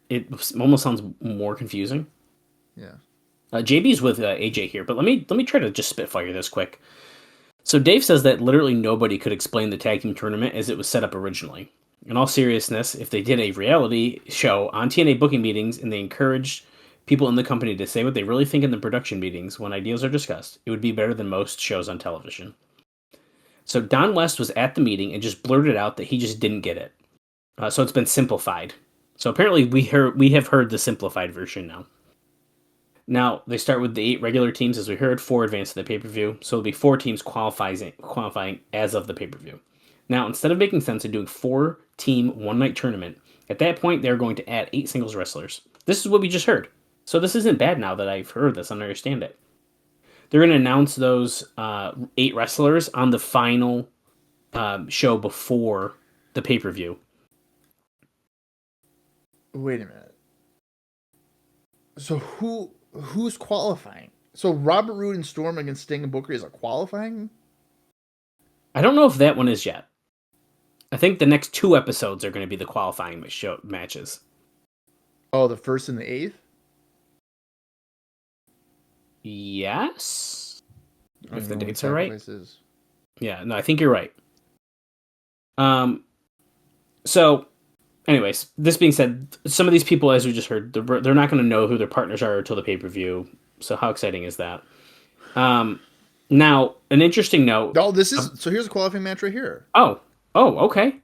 it almost sounds more confusing. yeah. JB's with AJ here, but let me try to just spitfire this quick. So Dave says that literally nobody could explain the tag team tournament as it was set up originally. In all seriousness, if they did a reality show on TNA booking meetings and they encouraged people in the company to say what they really think in the production meetings when ideas are discussed, it would be better than most shows on television. So Don West was at the meeting and just blurted out that he just didn't get it. So it's been simplified. So apparently we have heard the simplified version now. Now, they start with the 8 regular teams, as we heard, 4 advance to the pay-per-view, so it'll be 4 teams qualifying as of the pay-per-view. Now, instead of making sense and doing 4-team one-night tournament, at that point, they're going to add 8 singles wrestlers. This is what we just heard. So this isn't bad now that I've heard this and understand it. They're going to announce those 8 wrestlers on the final show before the pay-per-view. Wait a minute. So who's qualifying? So Robert Roode and Storm against Sting and Booker is a qualifying? I don't know if that one is yet. I think the next 2 episodes are going to be the qualifying matches. Oh, the 1st and the 8th? Yes. If the know what dates are right. sacrifice is. Yeah, no, I think you're right. So, anyways, this being said, some of these people, as we just heard, they're not going to know who their partners are until the pay-per-view. So how exciting is that? Now, an interesting note. Oh, so here's a qualifying match right here. Oh, okay.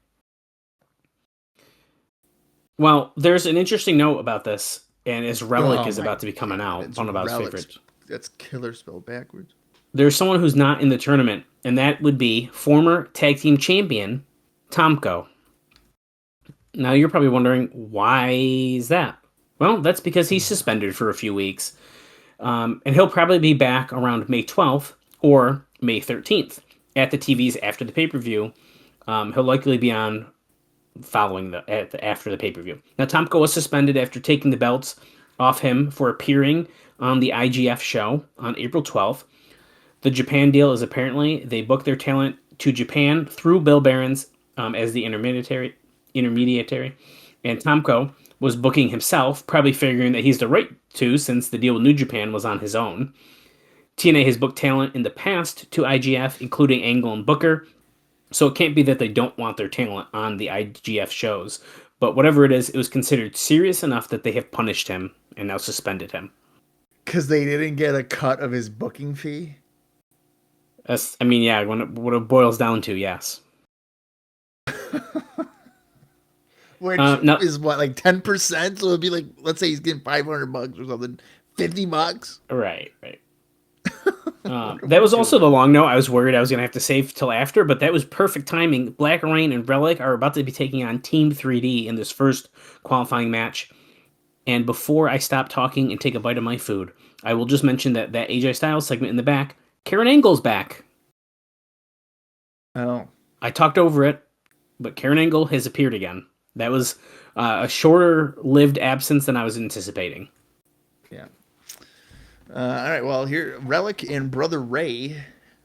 Well, there's an interesting note about this, and as Rellik is about to be coming out, one of our favorites. That's killer spelled backwards. There's someone who's not in the tournament, and that would be former tag team champion Tomko. Now you're probably wondering, why is that? Well, that's because he's suspended for a few weeks, and he'll probably be back around May 12th or May 13th at the TVs after the pay-per-view. He'll likely be on following after the pay-per-view. Now, Tomko was suspended after taking the belts off him for appearing on the IGF show on April 12th. The Japan deal is apparently they booked their talent to Japan through Bill Behrens as the intermediary, and Tomko was booking himself, probably figuring that he's the right to since the deal with New Japan was on his own. TNA has booked talent in the past to IGF, including Angle and Booker, so it can't be that they don't want their talent on the IGF shows. But whatever it is, it was considered serious enough that they have punished him and now suspended him. Because they didn't get a cut of his booking fee? What it boils down to, yes. Which no. is what, like 10%? So it'd be like, let's say he's getting $500 or something. $50? Right. That was also the long note. I was worried I was going to have to save till after, but that was perfect timing. Black Reign and Rellik are about to be taking on Team 3D in this first qualifying match. And before I stop talking and take a bite of my food, I will just mention that AJ Styles segment in the back, Karen Angle's back. Oh. I talked over it, but Karen Angle has appeared again. That was a shorter-lived absence than I was anticipating. Yeah. All right, well, here, Rellik and Brother Ray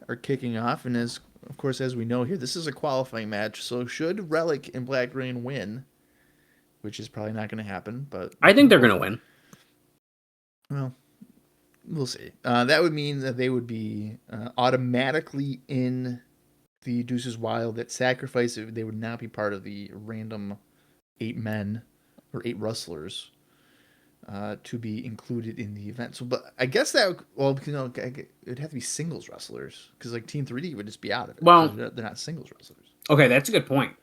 are kicking off, and of course, as we know here, this is a qualifying match, so should Rellik and Black Reign win, which is probably not going to happen, but... I think they're going to win. Well, we'll see. That would mean that they would be automatically in the Deuces Wild that sacrifice, they would not be part of the random 8 men or 8 wrestlers to be included in the event. So, but I guess that, well, because, it'd have to be singles wrestlers because like Team 3D would just be out of it. Well, they're not singles wrestlers. Okay, that's a good point.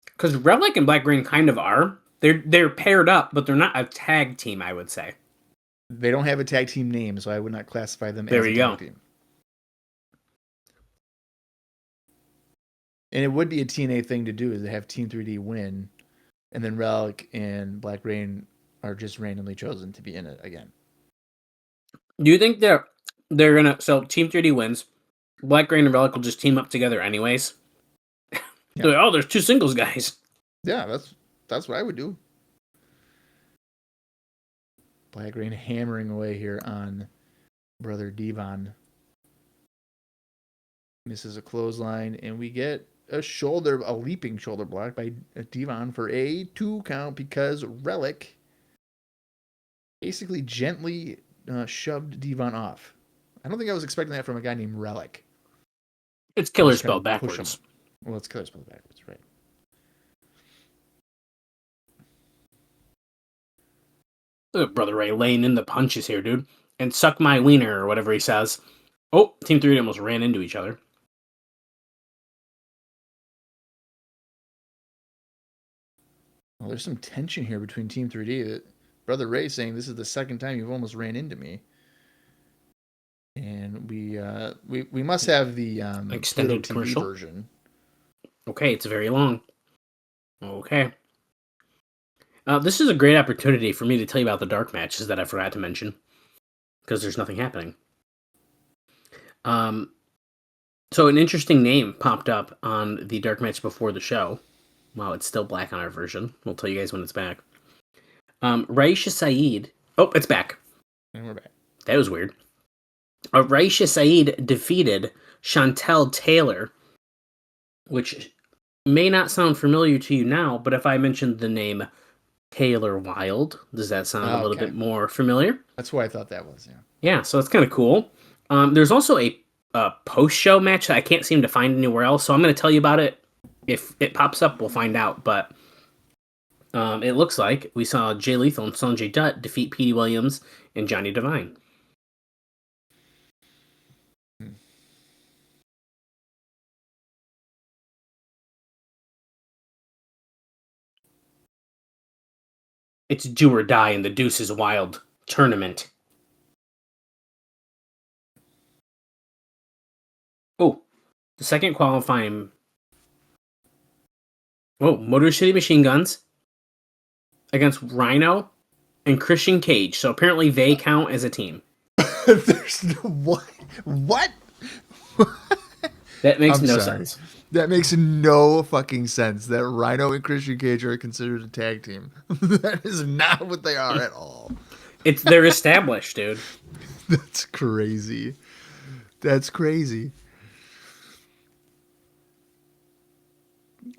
Because Rellik and Black Reign kind of are. They're paired up, but they're not a tag team, I would say. They don't have a tag team name, so I would not classify them There as a you tag go. team. And it would be a TNA thing to do is to have Team 3D win, and then Rellik and Black Reign are just randomly chosen to be in it again. Do you think they're gonna, so Team 3D wins, Black Reign and Rellik will just team up together anyways? Yeah. Like, oh, there's 2 singles guys. Yeah, that's what I would do. Black Reign hammering away here on Brother Devon. Misses a clothesline, and we get a leaping shoulder block by Devon for a 2 count because Rellik basically gently shoved Devon off. I don't think I was expecting that from a guy named Rellik. It's killer spelled backwards. Well, it's killer spelled backwards, right? Look at Brother Ray laying in the punches here, dude. And suck my wiener, or whatever he says. Oh, Team 3D almost ran into each other. Well, there's some tension here between Team 3D. That Brother Ray saying this is the second time you've almost ran into me. And we must have the Extended Pluto TV commercial version. Okay, it's very long. Okay. This is a great opportunity for me to tell you about the dark matches that I forgot to mention, because there's nothing happening. So an interesting name popped up on the dark match before the show. Wow, it's still black on our version. We'll tell you guys when it's back. Raisha Saeed. Oh, it's back. And we're back. That was weird. Raisha Saeed defeated Chantel Taylor, which may not sound familiar to you now, but if I mentioned the name Taylor Wilde, does that sound a little bit more familiar? That's what I thought that was, yeah. Yeah, so it's kind of cool. There's also a post-show match that I can't seem to find anywhere else, so I'm going to tell you about it. If it pops up, we'll find out, but it looks like we saw Jay Lethal and Sanjay Dutt defeat Petey Williams and Johnny Devine. It's do or die in the Deuces Wild Tournament. Oh, the second qualifying. Oh, Motor City Machine Guns against Rhino and Christian Cage. So apparently they count as a team. There's no what? That makes no sense. That makes no fucking sense. That Rhino and Christian Cage are considered a tag team. That is not what they are at all. They're established, dude. That's crazy. That's crazy.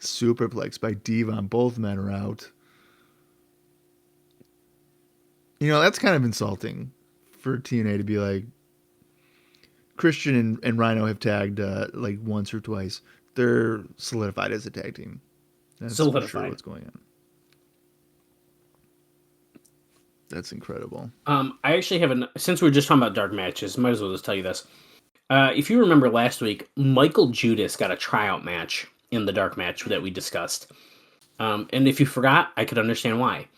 Superplex by Devon. Both men are out. You know, that's kind of insulting for TNA to be like, Christian and Rhino have tagged like once or twice. They're solidified as a tag team. That's for sure what's going on. That's incredible. I actually have since we're just talking about dark matches, might as well just tell you this. If you remember last week, Michael Judas got a tryout match in the dark match that we discussed. And if you forgot, I could understand why.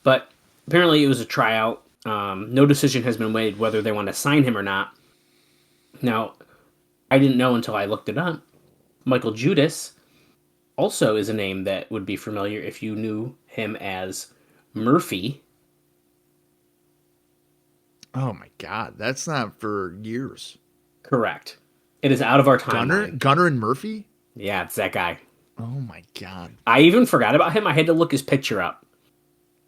But apparently it was a tryout. No decision has been made whether they want to sign him or not. Now, I didn't know until I looked it up. Michael Judas also is a name that would be familiar if you knew him as Murphy. Oh my God, that's not for years. Correct. It is out of our time. Gunner and Murphy? Yeah, it's that guy. Oh my God. I even forgot about him. I had to look his picture up.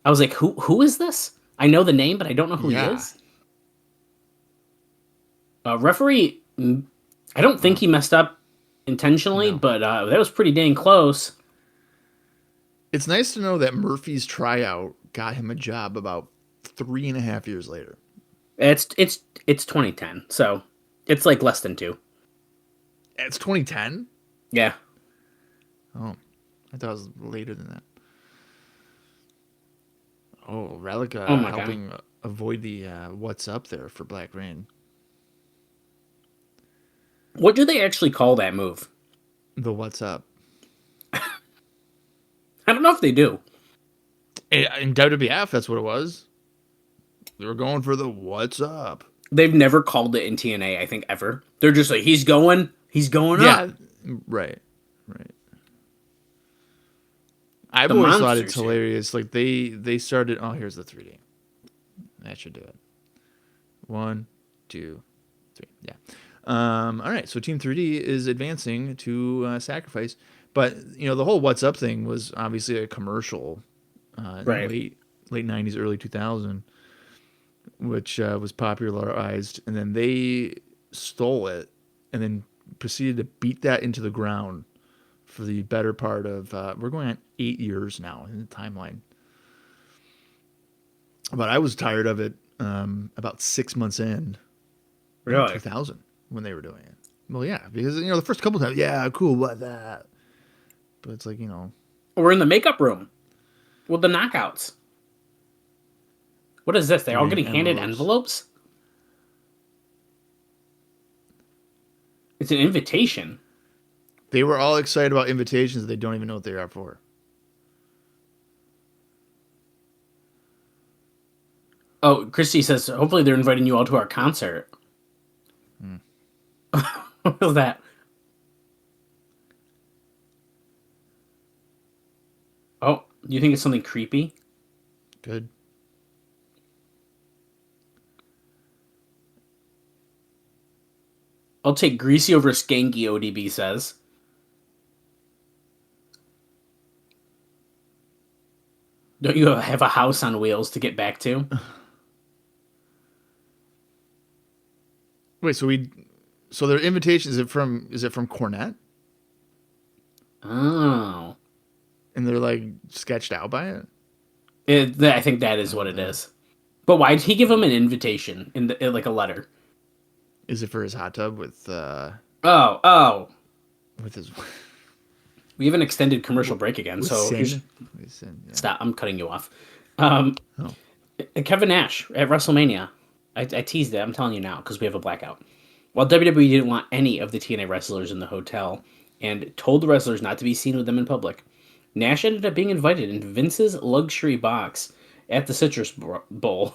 I was like, who is this? I know the name, but I don't know who he is. Referee, I don't think he messed up intentionally, but that was pretty dang close. It's nice to know that Murphy's tryout got him a job about 3.5 years later. It's 2010, so it's like less than 2. It's 2010? Yeah. Oh, I thought it was later than that. Oh, Rellik Oh my helping avoid the what's up there for Black Reign. What do they actually call that move? The what's up. I don't know if they do. In WWF, that's what it was. They were going for the what's up. They've never called it in TNA, I think, ever. They're just like, he's going up. Right. I've The always thought monsters it's here. hilarious. Like they started. Oh, here's the 3D. That should do it. 1, 2, 3. Yeah. All right. So Team 3D is advancing to Sacrifice, but the whole "What's Up" thing was obviously a commercial, Right. late '90s, early 2000, which was popularized, and then they stole it, and then proceeded to beat that into the ground for the better part of we're going on 8 years now in the timeline. But I was tired of it about 6 months in. Really? 2000 when they were doing it. Well, yeah, because the first couple times, yeah, cool, what that. But it's like We're in the makeup room with the knockouts. What is this? They're all getting handed envelopes? It's an invitation. They were all excited about invitations that they don't even know what they are for. Oh, Christy says, hopefully they're inviting you all to our concert. What was that? Oh, you think it's something creepy? Good. I'll take Greasy over Skanky, ODB says. Don't you have a house on wheels to get back to? Wait, so their invitation is it from Cornette? Oh. And they're like sketched out by it? I think that is what it is. But why did he give him an invitation in like a letter? Is it for his hot tub with Oh. with his We have an extended commercial break again, with so Sin? Yeah. stop. I'm cutting you off. Kevin Nash at WrestleMania. I teased it. I'm telling you now because we have a blackout. While WWE didn't want any of the TNA wrestlers in the hotel and told the wrestlers not to be seen with them in public, Nash ended up being invited into Vince's luxury box at the Citrus Bowl.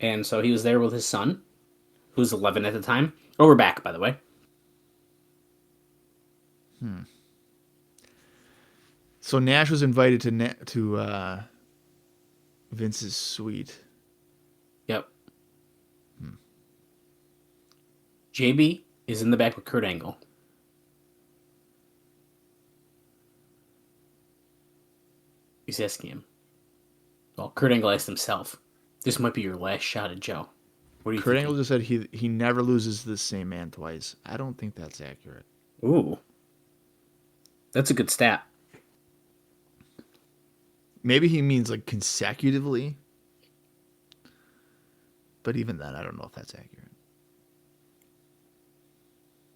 And so he was there with his son, who was 11 at the time. Oh, we're back, by the way. So Nash was invited to Vince's suite. Yep. JB is in the back with Kurt Angle. He's asking him. Well, Kurt Angle asked himself, this might be your last shot at Joe. What do you think? Kurt Angle just said he never loses to the same man twice. I don't think that's accurate. Ooh. That's a good stat. Maybe he means like consecutively. But even then, I don't know if that's accurate.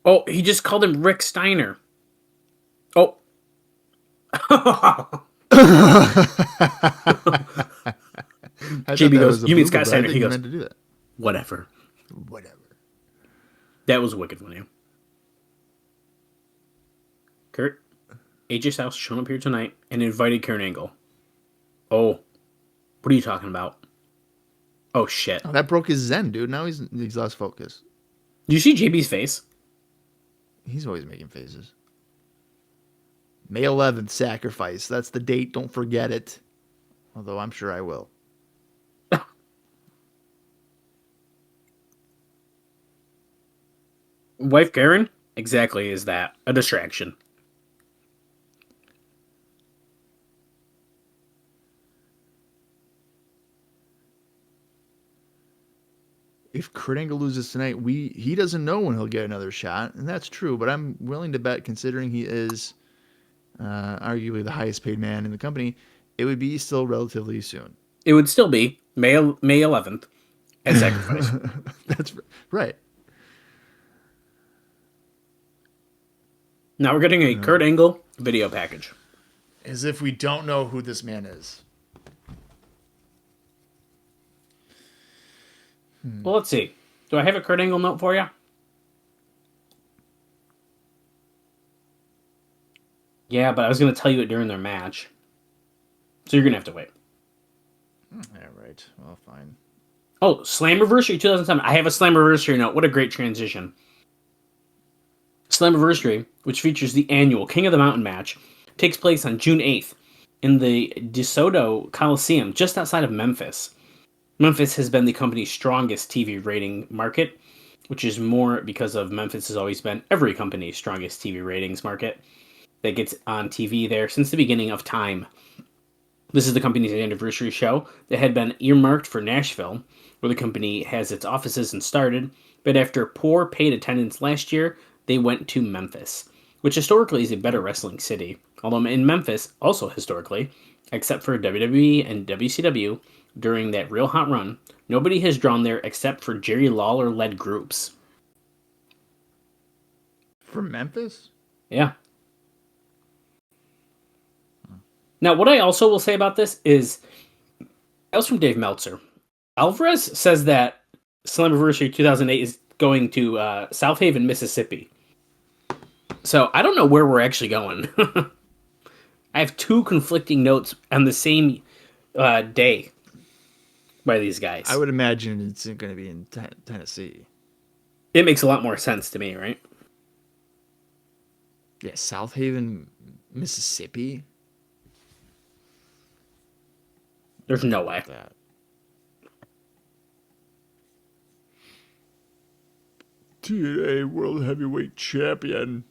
Oh, he just called him Rick Steiner. Oh. JB goes, you mean Scott Steiner? He goes, to do that. Whatever. Whatever. That was wicked from you. Kurt, AJ Styles showed up here tonight and invited Kurt Angle. Oh. What are you talking about? Oh, shit. Oh, that broke his zen, dude. Now he's lost focus. Do you see JB's face? He's always making faces. May 11th, Sacrifice. That's the date. Don't forget it. Although I'm sure I will. Wife Karen? Exactly is that. A distraction. If Kurt Angle loses tonight, he doesn't know when he'll get another shot, and that's true. But I'm willing to bet, considering he is arguably the highest paid man in the company, it would be still relatively soon. It would still be May 11th at Sacrifice. That's right. Now we're getting a Kurt Angle video package. As if we don't know who this man is. Well, let's see. Do I have a Kurt Angle note for you? Yeah, but I was going to tell you it during their match. So you're going to have to wait. Yeah, right. Well, fine. Oh, Slammiversary 2007. I have a Slammiversary note. What a great transition. Slammiversary, which features the annual King of the Mountain match, takes place on June 8th in the DeSoto Coliseum just outside of Memphis. Memphis has been the company's strongest TV rating market, which is more because of Memphis has always been every company's strongest TV ratings market that gets on TV there since the beginning of time. This is the company's anniversary show that had been earmarked for Nashville, where the company has its offices and started, but after poor paid attendance last year, they went to Memphis, which historically is a better wrestling city. Although in Memphis, also historically, except for WWE and WCW, during that real hot run, nobody has drawn there except for Jerry Lawler-led groups. From Memphis? Yeah. Now, what I also will say about this is, that was from Dave Meltzer. Alvarez says that Slammiversary 2008 is going to South Haven, Mississippi. So I don't know where we're actually going. I have two conflicting notes on the same day by these guys. I would imagine it's going to be in Tennessee. It makes a lot more sense to me, right? Yeah, South Haven, Mississippi. There's no way. That. TNA World Heavyweight Champion.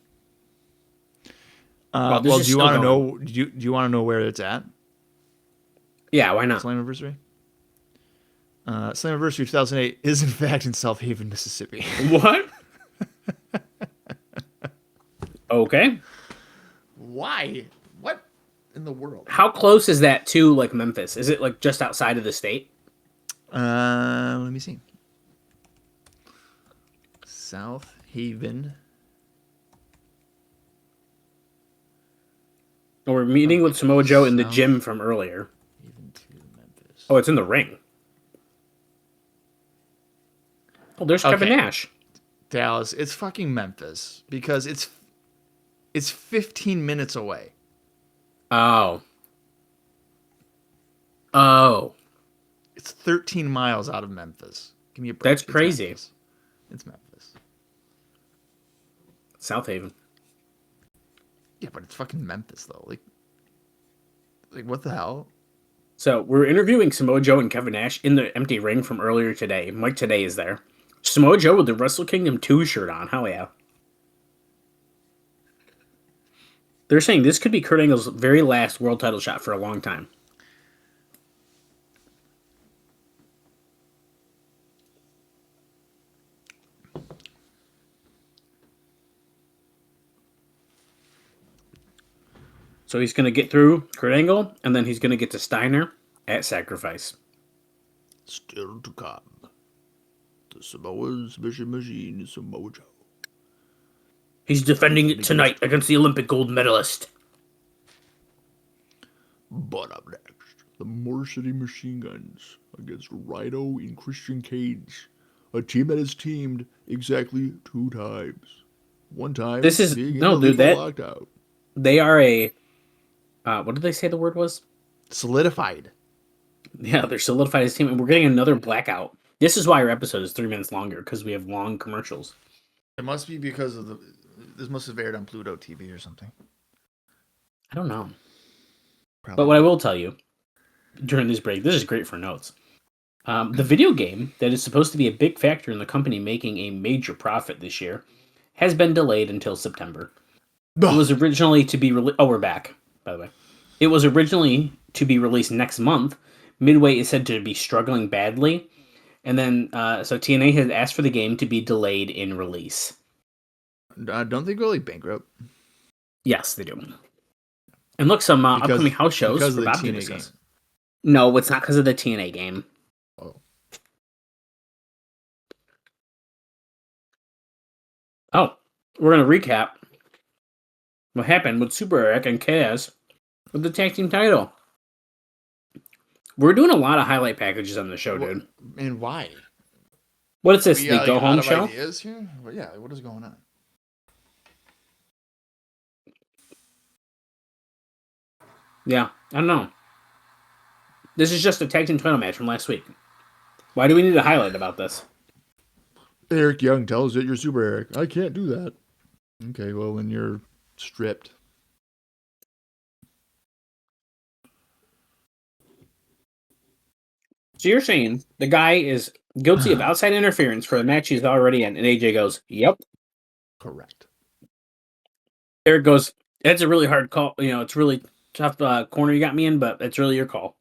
Well, do you want to know? Do you want to know where it's at? Yeah, why not? Slammiversary. Slammiversary 2008 is in fact in South Haven, Mississippi. What? Okay. Why? What in the world? How close is that to like Memphis? Is it like just outside of the state? Let me see. South Haven. We're meeting with Samoa Joe in the gym from earlier. Haven to Memphis. Oh, it's in the ring. Oh, there's Kevin Nash. Dallas, it's fucking Memphis because it's 15 minutes away. Oh. It's 13 miles out of Memphis. Give me a break. That's crazy. It's Memphis. South Haven. Yeah, but it's fucking Memphis though. Like what the hell? So we're interviewing Samoa Joe and Kevin Nash in the empty ring from earlier today. Mike Today is there. Samoa Joe with the Wrestle Kingdom 2 shirt on. Hell yeah. They're saying this could be Kurt Angle's very last world title shot for a long time. So he's going to get through Kurt Angle, and then he's going to get to Steiner at Sacrifice. Still to come. The Samoa's Submission Machine, Samoa Joe. He's defending it tonight against the Olympic gold medalist. But up next, the Moore City Machine Guns against Rhino and Christian Cage. A team that has teamed exactly 2 times. One time, this is no, dude. They are a. What did they say the word was? Solidified. Yeah, they're solidified as a team, and we're getting another blackout. This is why our episode is 3 minutes longer, because we have long commercials. It must be because of this must have aired on Pluto TV or something. I don't know. Probably. But what I will tell you during this break, this is great for notes. The video game that is supposed to be a big factor in the company making a major profit this year has been delayed until September. It was originally to be released. Oh, we're back, by the way. It was originally to be released next month. Midway is said to be struggling badly. And then, so TNA has asked for the game to be delayed in release. Don't they go like bankrupt? Yes, they do. And look, some upcoming house shows because for of the Bob to TNA discuss. game. No, it's not because of the TNA game. Oh. Oh, we're going to recap what happened with Super Eric and Kaz with the tag team title. We're doing a lot of highlight packages on the show, dude. And why? What is this? We The got, go home out of show? ideas here? Well, yeah, what is going on? Yeah, I don't know. This is just a tag team title match from last week. Why do we need a highlight about this? Eric Young tells it you're Super Eric. I can't do that. Okay, well, when you're stripped. So you're saying the guy is guilty of outside interference for a match he's already in, and AJ goes, "Yep." Correct. Eric goes, "That's a really hard call. You know, it's really tough corner you got me in, but it's really your call."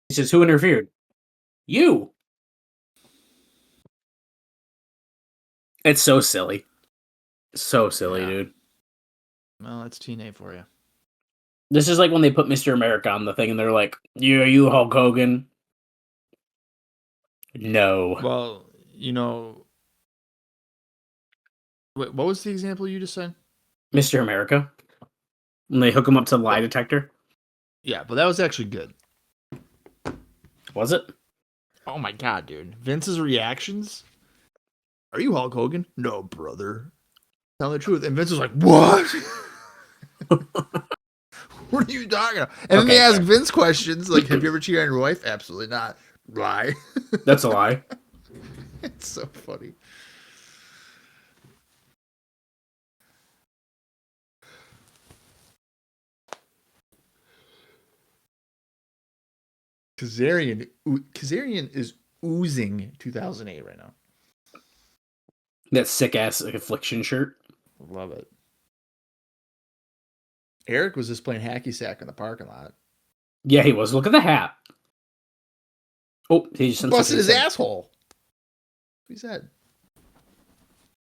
He says, "Who interfered?" You. It's so silly. So silly, dude. Well, that's TNA for you. This is like when they put Mr. America on the thing and they're like, "You, are you Hulk Hogan?" No. Well, you know. Wait, what was the example you just said? Mr. America. When they hook him up to the lie detector. Yeah, but that was actually good. Was it? Oh my god, dude. Vince's reactions? Are you Hulk Hogan? No, brother. Tell the truth. And Vince was like, what? What are you talking about? And then they ask Vince questions like, have you ever cheated on your wife? Absolutely not. Lie. That's a lie. It's so funny. Kazarian is oozing 2008 right now. That sick ass affliction shirt. Love it. Eric was just playing hacky sack in the parking lot. Yeah, he was. Look at the hat. Oh, he just busted his asshole. He said.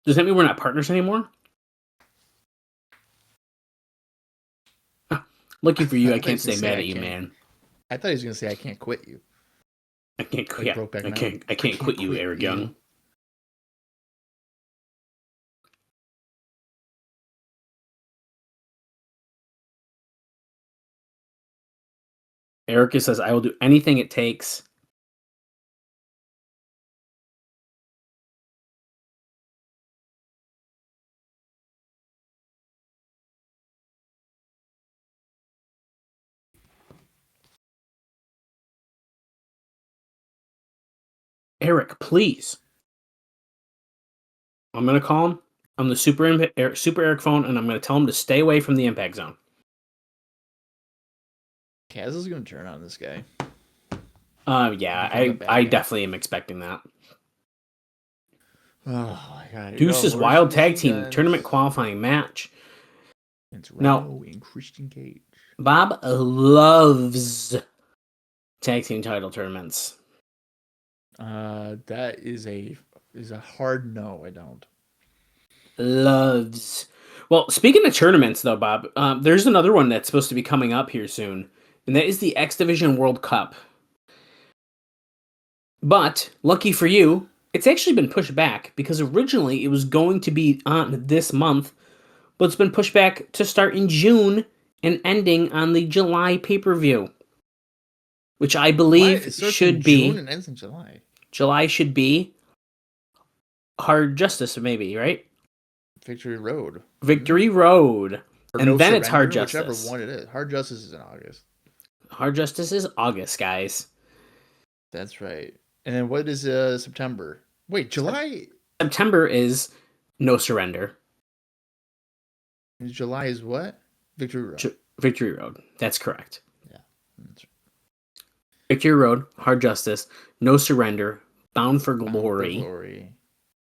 Does that mean we're not partners anymore? Lucky for you, I can't stay mad at you, man. I thought he was going to say, I can't quit you. I can't quit. I can't quit you, Eric Young. Erica says, I will do anything it takes. Eric, please. I'm going to call him on the Super Eric phone, and I'm going to tell him to stay away from the impact zone. Kaz is going to turn on this guy. Yeah, I definitely am expecting that. Oh my god! Deuces Wild Tag Team Tournament qualifying match. It's Rhino and Christian Cage. Bob loves tag team title tournaments. That is a hard no. I don't. Loves. Well, speaking of tournaments, though, Bob, there's another one that's supposed to be coming up here soon, and that is the X Division World Cup. But, lucky for you, it's actually been pushed back, because originally it was going to be on this month, but it's been pushed back to start in June and ending on the July pay-per-view. Which I believe should be... June and ends in July. July should be Hard Justice, maybe, right? Victory Road. Victory Road. Or and no then surrender, it's Hard Justice. Whichever one it is. Hard Justice is in August. Hard Justice is August, guys. That's right. And then what is September? Wait, July? September is No Surrender. July is what? Victory Road. Victory Road. That's correct. Yeah. That's right. Victory Road, Hard Justice, No Surrender, Bound for Glory.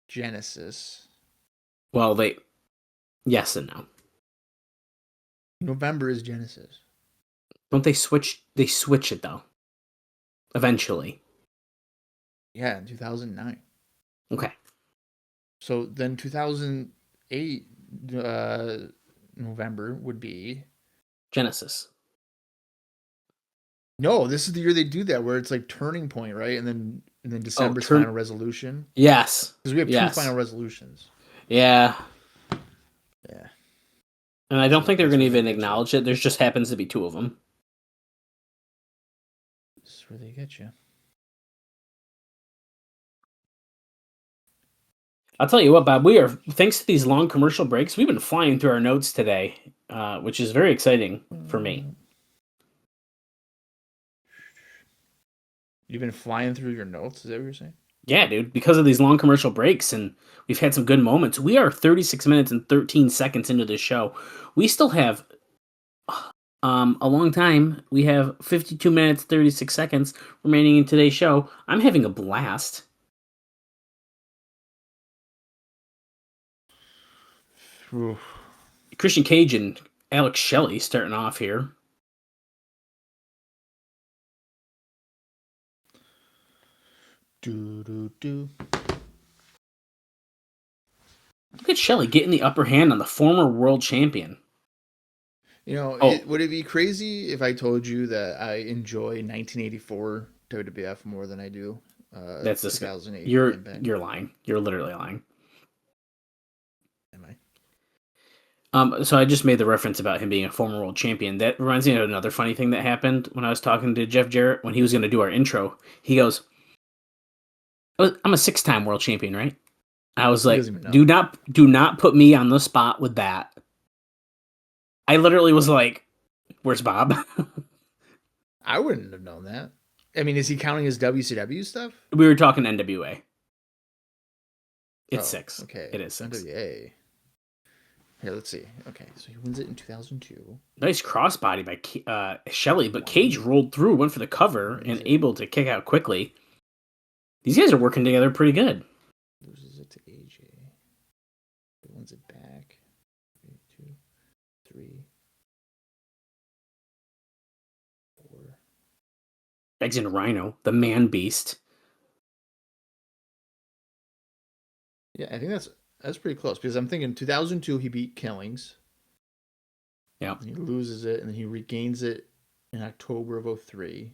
Genesis. Well, yes and no. November is Genesis. Don't they switch? They switch it, though. Eventually. Yeah, in 2009. Okay. So then 2008 November would be... Genesis. No, this is the year they do that, where it's like Turning Point, right? And then And then December's turn- final resolution. Yes. Because we have Yes. 2 final resolutions. Yeah. Yeah. And I don't So think they're that's going to where they even get you. acknowledge it. There just happens to be 2 of them. This is where they get you. I'll tell you what, Bob, we are, thanks to these long commercial breaks, we've been flying through our notes today, which is very exciting for me. You've been flying through your notes? Is that what you're saying? Yeah, dude, because of these long commercial breaks, and we've had some good moments. We are 36 minutes and 13 seconds into this show. We still have a long time. We have 52 minutes, 36 seconds remaining in today's show. I'm having a blast. Oof. Christian Cage and Alex Shelley starting off here. Do. Look at Shelley getting the upper hand on the former world champion. You know, Oh. would it be crazy if I told you that I enjoy 1984 WWF more than I do That's 2008? You're lying. You're literally lying. Am I? So I just made the reference about him being a former world champion. That reminds me of another funny thing that happened when I was talking to Jeff Jarrett when he was going to do our intro. He goes, "I'm a 6-time world champion, right?" I was like, doesn't even know. do not put me on the spot with that." I literally was like, "Where's Bob?" I wouldn't have known that. I mean, is he counting his WCW stuff? We were talking NWA. It's Oh, 6. Okay. It is 6. NWA. Here, let's see. Okay, so he wins it in 2002. Nice crossbody by Shelley, but Cage rolled through, went for the cover, and able to kick out quickly. These guys are working together pretty good. Loses it to AJ. He wins it back. 2, 3, 4. Eggs in Rhino, the man beast. Yeah, I think that's pretty close because I'm thinking 2002 he beat Killings. Yeah. He loses it and then he regains it in October of 03.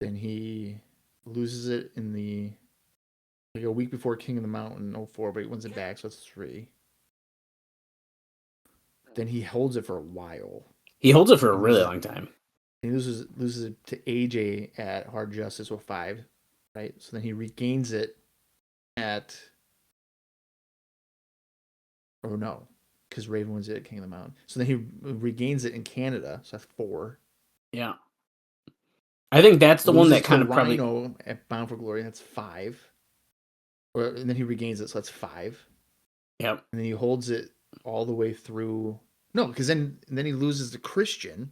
Then he loses it in like a week before King of the Mountain 04, but he wins it back, so that's 3. Then he holds it for a while. He holds it for a really long time. He loses it to AJ at Hard Justice 05, right? So then he regains it at because Raven wins it at King of the Mountain. So then he regains it in Canada, so that's 4. Yeah. I think that's the one that kind of Rhino probably at Bound for Glory, that's 5. And then he regains it, so that's 5. Yep. And then he holds it all the way through. No, because then he loses to Christian.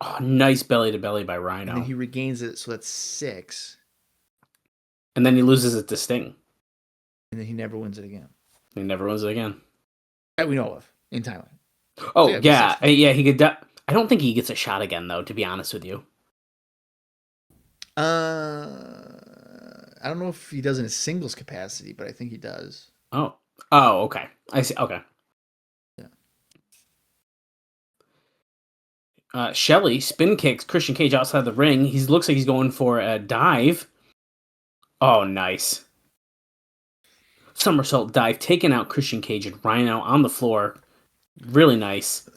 Oh, nice belly to belly by Rhino. And then he regains it, so that's 6. And then he loses it to Sting. And then he never wins it again. He never wins it again. That we know of in Thailand. Oh, So yeah. Yeah, he could. I don't think he gets a shot again, though, to be honest with you. I don't know if he does in a singles capacity, but I think he does. Oh, okay. I see. Okay. Yeah. Shelley spin kicks Christian Cage outside the ring. He looks like he's going for a dive. Oh, nice. Somersault dive, taking out Christian Cage and Rhino on the floor. Really nice.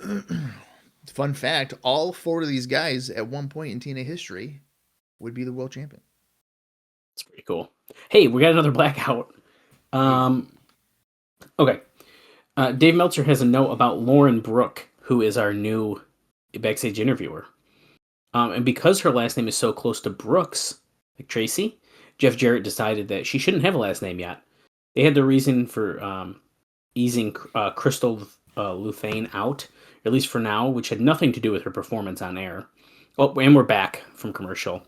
Fun fact, all 4 of these guys at one point in TNA history would be the world champion. It's pretty cool. Hey, we got another blackout. Okay. Dave Meltzer has a note about Lauren Brooke, who is our new backstage interviewer. And because her last name is so close to Brooks, like Tracy, Jeff Jarrett decided that she shouldn't have a last name yet. They had their reason for easing Crystal Luthane out, at least for now, which had nothing to do with her performance on air. Oh, and we're back from commercial.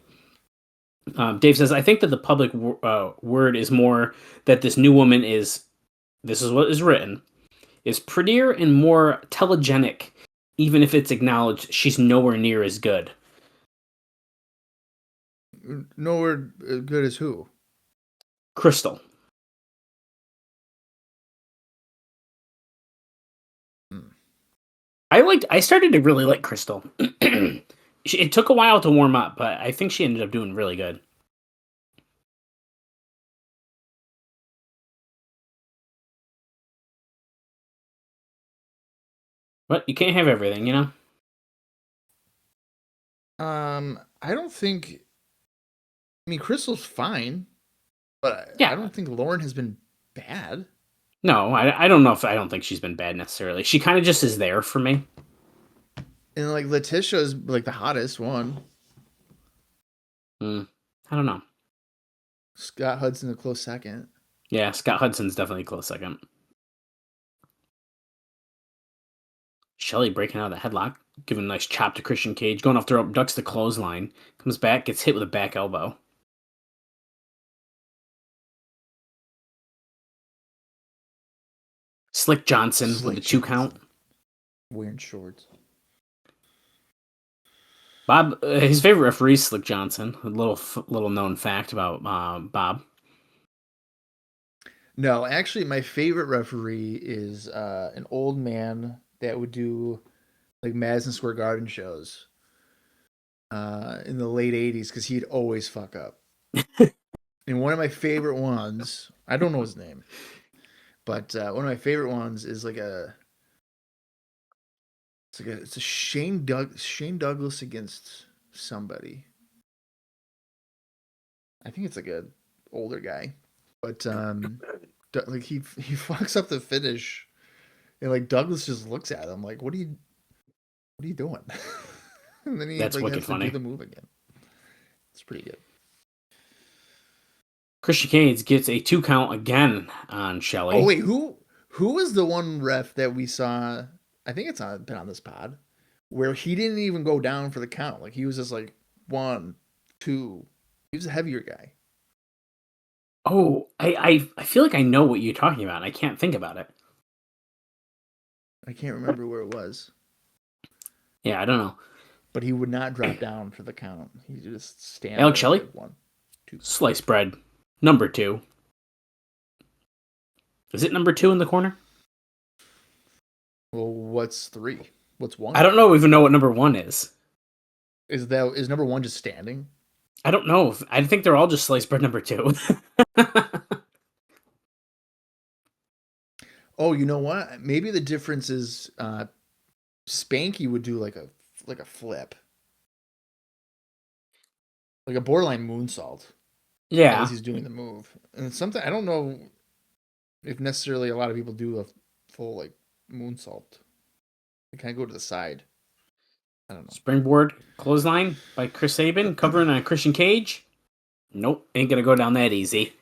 Dave says, I think that the public word is more that this new woman this is what is written, is prettier and more telegenic, even if it's acknowledged she's nowhere near as good. Nowhere good as who? Crystal. I started to really like Crystal. It took a while to warm up, but I think she ended up doing really good. But you can't have everything, you know? I don't think. I mean, Crystal's fine, but I Yeah. don't think Lauren has been bad. No, I don't know if I don't think she's been bad necessarily. She kind of just is there for me. And like Letitia is like the hottest one. I don't know. Scott Hudson a close second. Yeah, Scott Hudson's definitely a close second. Shelly breaking out of the headlock, giving a nice chop to Christian Cage, going off the rope, ducks the clothesline, comes back, gets hit with a back elbow. Slick Johnson with the 2 count. Wearing shorts. Bob, his favorite referee is Slick Johnson. A little known fact about Bob. No, actually, my favorite referee is an old man that would do like Madison Square Garden shows in the late 80s because he'd always fuck up. And one of my favorite ones, I don't know his name, but one of my favorite ones is it's a Shane Douglas against somebody. I think it's like a older guy, but like he fucks up the finish, and like Douglas just looks at him like, what are you doing? And then he That's like wicked has to funny. do the move again. It's pretty good. Christian Cage gets a 2 count again on Shelly. Oh wait, who was the one ref that we saw? I think it's been on this pod where he didn't even go down for the count. Like he was just like 1, 2. He was a heavier guy. Oh, I feel like I know what you're talking about. And I can't think about it. I can't remember where it was. Yeah, I don't know. But he would not drop down for the count. He just stand. Alex Shelley? Like 1, 2. Sliced bread. Number 2. Is it number 2 in the corner? Well, what's 3? What's 1? I don't even know what number 1 is. Is number 1 just standing? I don't know. I think they're all just sliced bread number 2. Oh, you know what? Maybe the difference is Spanky would do like a flip. Like a borderline moonsault. Yeah. As he's doing the move. And it's something I don't know if necessarily a lot of people do a full like moonsault. They kind of go to the side. I don't know. Springboard clothesline by Chris Sabin covering on Christian Cage. Nope, ain't gonna go down that easy.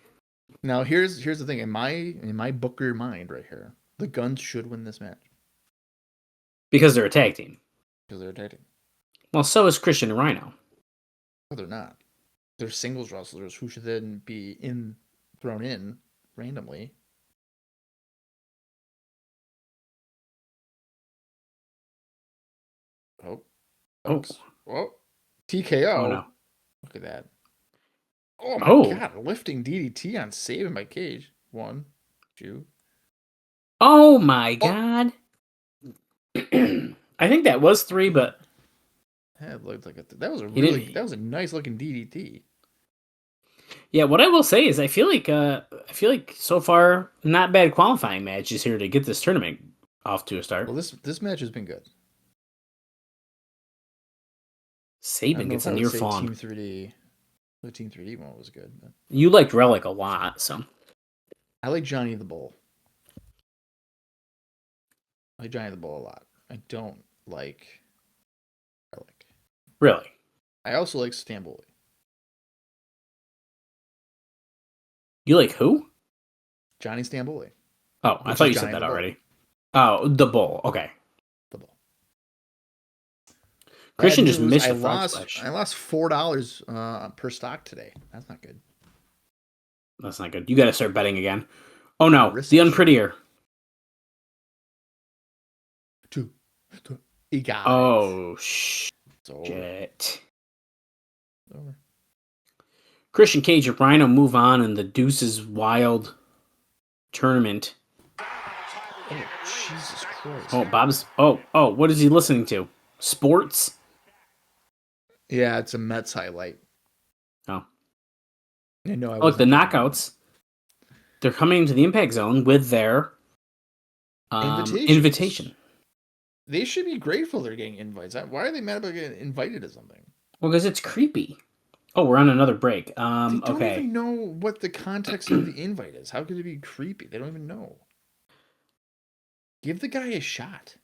Now here's the thing. In my Booker mind right here, the Guns should win this match. Because they're a tag team. Because they're a tag team. Well, so is Christian and Rhino. No, they're not. They're singles wrestlers who should then be thrown in randomly. Oh. TKO. Oh, no. Look at that. Oh my god, lifting DDT on Saving by Cage. 1, 2. Oh my god. I think that was 3, but That looked like that was a nice looking DDT. Yeah, what I will say is I feel like so far not bad qualifying matches here to get this tournament off to a start. Well, this match has been good. Sabin gets a near fall. Team 3D. The Team 3D one was good. But You liked Rellik a lot, so I like Johnny the Bull. I like Johnny the Bull a lot. I don't like Rellik. Really. I also like Stamboli. You like who? Johnny Stamboli. Oh, I thought you said that already. Oh, the Bull. Okay. The Bull. Christian just missed the frog I splash. lost $4 per stock today. That's not good. That's not good. You got to start betting again. Oh no, the unprettier. 2. He got it. Shit. Over. Christian Cage and Rhino move on in the Deuces Wild Tournament. Oh, Jesus Christ. Oh, Bob's. Oh, what is he listening to? Sports? Yeah, it's a Mets highlight. Oh. I know. I Look, the wasn't knockouts, they're coming into the Impact Zone with their invitation. They should be grateful they're getting invites. Why are they mad about getting invited to something? Well, because it's creepy. Oh, we're on another break. They don't Okay. even know what the context of the invite is. How could it be creepy? They don't even know. Give the guy a shot.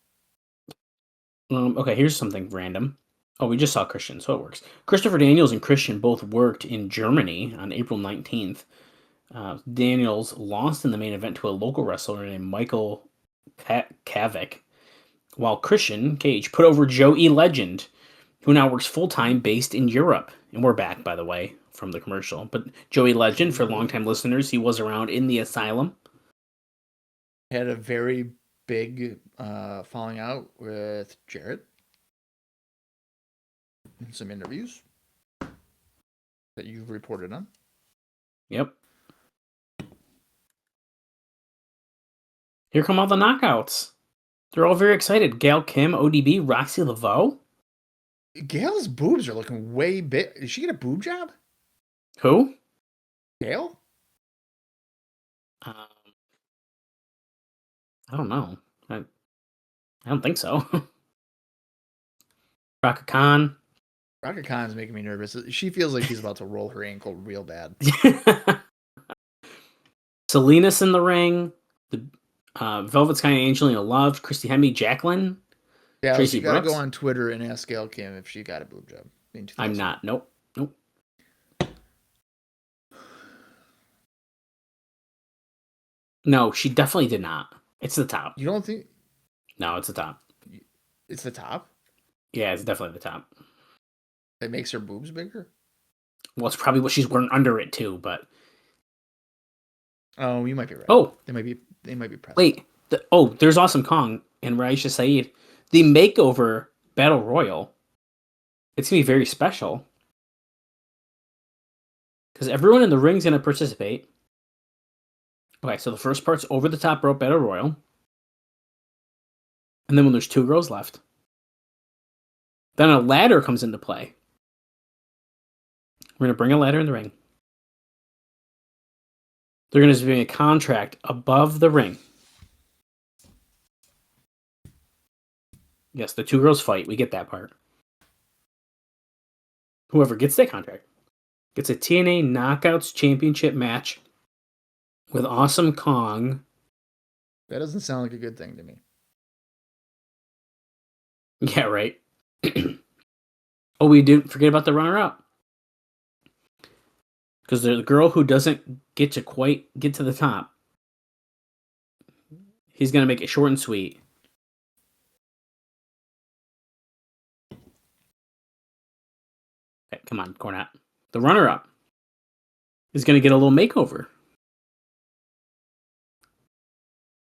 Okay, here's something random. Oh, we just saw Christian, so it works. Christopher Daniels and Christian both worked in Germany on April 19th. Daniels lost in the main event to a local wrestler named Michael Kavik, while Christian Cage put over Joey Legend, who now works full-time based in Europe. And we're back, by the way, from the commercial. But Joey Legend, for longtime listeners, he was around in the Asylum. Had a very big falling out with Jarrett in some interviews that you've reported on. Yep. Here come all the knockouts. They're all very excited. Gail Kim, ODB, Roxy Laveau. Gail's boobs are looking way big. Did she get a boob job? Who? Gail? I don't know. I don't think so. Raka Khan. Raka Khan's making me nervous. She feels like she's about to roll her ankle real bad. Salinas in the ring. The Velvet Sky and Angelina Love. Christy Hemme, Jacqueline. Yeah, Tracy you gotta Brooks. go on Twitter and ask Gail Kim if she got a boob job. I'm not. Nope. No, she definitely did not. It's the top. You don't think? No, it's the top. It's the top? Yeah, it's definitely the top. That makes her boobs bigger? Well, it's probably what she's wearing under it too, but... Oh, you might be right. Oh! They might be present. Wait. There's Awesome Kong and Raisha Saeed. The makeover Battle Royal. It's going to be very special. Because everyone in the ring's going to participate. Okay, so the first part's over the top rope Battle Royal. And then when there's 2 girls left, then a ladder comes into play. We're going to bring a ladder in the ring. They're going to be a contract above the ring. Yes, the 2 girls fight. We get that part. Whoever gets that contract gets a TNA Knockouts Championship match with Awesome Kong. That doesn't sound like a good thing to me. Yeah, right. Oh, we didn't forget about the runner-up. Because the girl who doesn't get to quite get to the top, he's going to make it short and sweet. Okay, come on, Cornette. The runner-up is going to get a little makeover.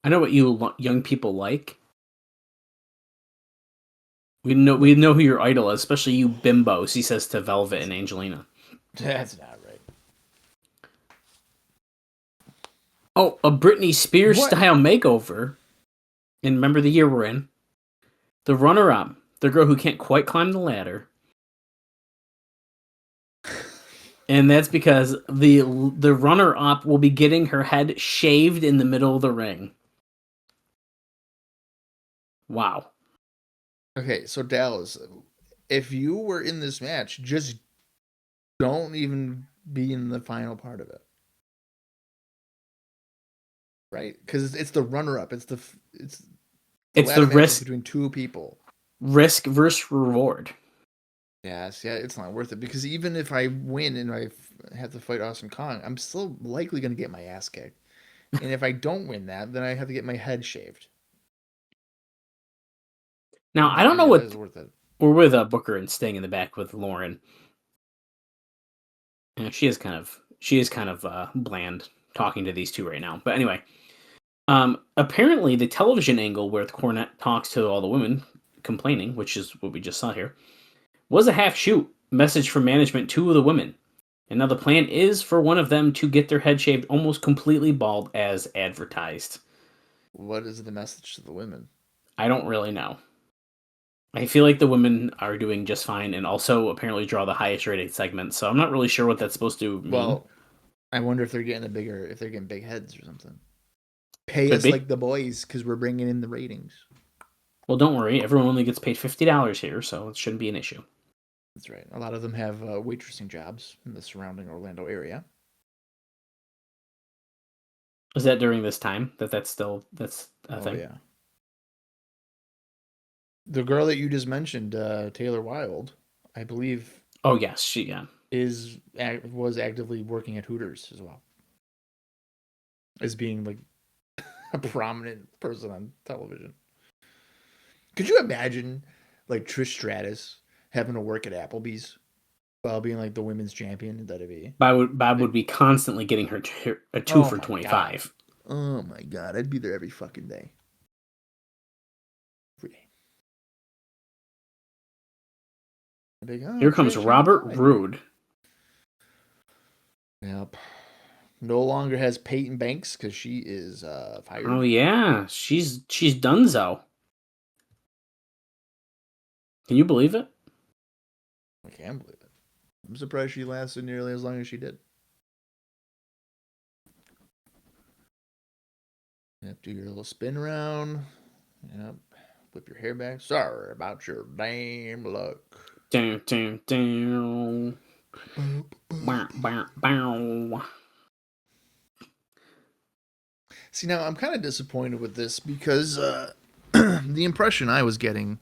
I know what you young people like. We know who your idol is, especially you bimbos, he says to Velvet and Angelina. That's not right. Oh, a Britney Spears style makeover. And remember the year we're in. The runner-up, the girl who can't quite climb the ladder. And that's because the runner-up will be getting her head shaved in the middle of the ring. Wow. Okay, so Dallas, if you were in this match, just don't even be in the final part of it. Right? Because it's the runner-up. It's the risk between 2 people. Risk versus reward. Yes, yeah, it's not worth it. Because even if I win and I have to fight Awesome Kong, I'm still likely going to get my ass kicked. And if I don't win that, then I have to get my head shaved. Now, I don't know what... Worth it. We're with Booker and Sting in the back with Lauren. And she is kind of bland talking to these 2 right now. But anyway, apparently the television angle where Cornette talks to all the women complaining, which is what we just saw here, was a half shoot message from management to the women. And now the plan is for one of them to get their head shaved almost completely bald as advertised. What is the message to the women? I don't really know. I feel like the women are doing just fine, and also apparently draw the highest rated segment. So I'm not really sure what that's supposed to mean. Well, I wonder if they're getting if they're getting big heads or something. Pay Could us be. like the boys because we're bringing in the ratings. Well, don't worry. Everyone only gets paid $50 here, so it shouldn't be an issue. That's right. A lot of them have waitressing jobs in the surrounding Orlando area. Is that during this time that's a thing? Yeah. The girl that you just mentioned, Taylor Wilde, I believe. Oh yes, she was actively working at Hooters as well, as being like a prominent person on television. Could you imagine like Trish Stratus having to work at Applebee's while being like the women's champion in WWE? Bob would be constantly getting her a 2 for 25. Oh my god, I'd be there every fucking day. Every day. Like, oh, Here comes Trish, Robert Roode. Yep. No longer has Peyton Banks because she is fired. Oh yeah, she's donezo. Can you believe it? I can't believe it. I'm surprised she lasted nearly as long as she did. Yep, do your little spin around. Yep. Whip your hair back. Sorry about your damn luck. Down, down, down. Bow, bow, bow. See, now I'm kind of disappointed with this because the impression I was getting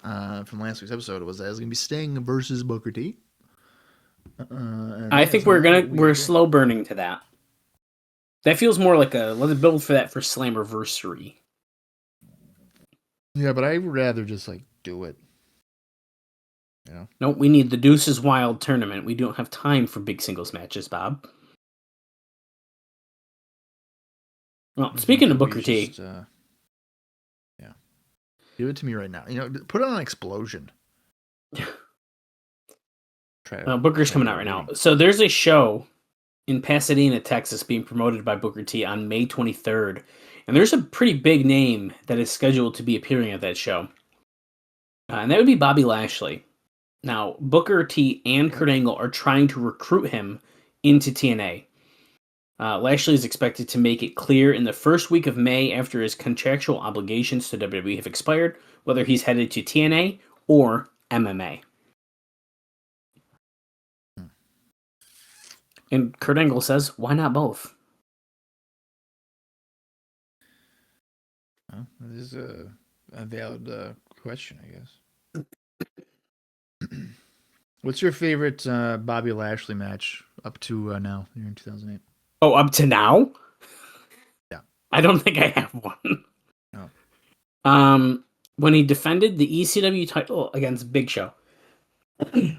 from last week's episode was that it was going to be Sting versus Booker T. I think we're slow burning to that. That feels more like let's build for that for Slammiversary. Yeah, but I'd rather just like do it. You know? No, we need the Deuces Wild Tournament. We don't have time for big singles matches, Bob. Well, speaking of Booker T, yeah, give it to me right now. You know, put it on Explosion. Booker's coming out right now. So there's a show in Pasadena, Texas, being promoted by Booker T on May 23rd, and there's a pretty big name that is scheduled to be appearing at that show, and that would be Bobby Lashley. Now, Booker T and Kurt Angle are trying to recruit him into TNA. Lashley is expected to make it clear in the first week of May after his contractual obligations to WWE have expired whether he's headed to TNA or MMA. And Kurt Angle says, why not both? Well, that is a valid question, I guess. What's your favorite Bobby Lashley match up to now, here in 2008? Oh, up to now? Yeah. I don't think I have one. Oh. When he defended the ECW title against Big Show. Because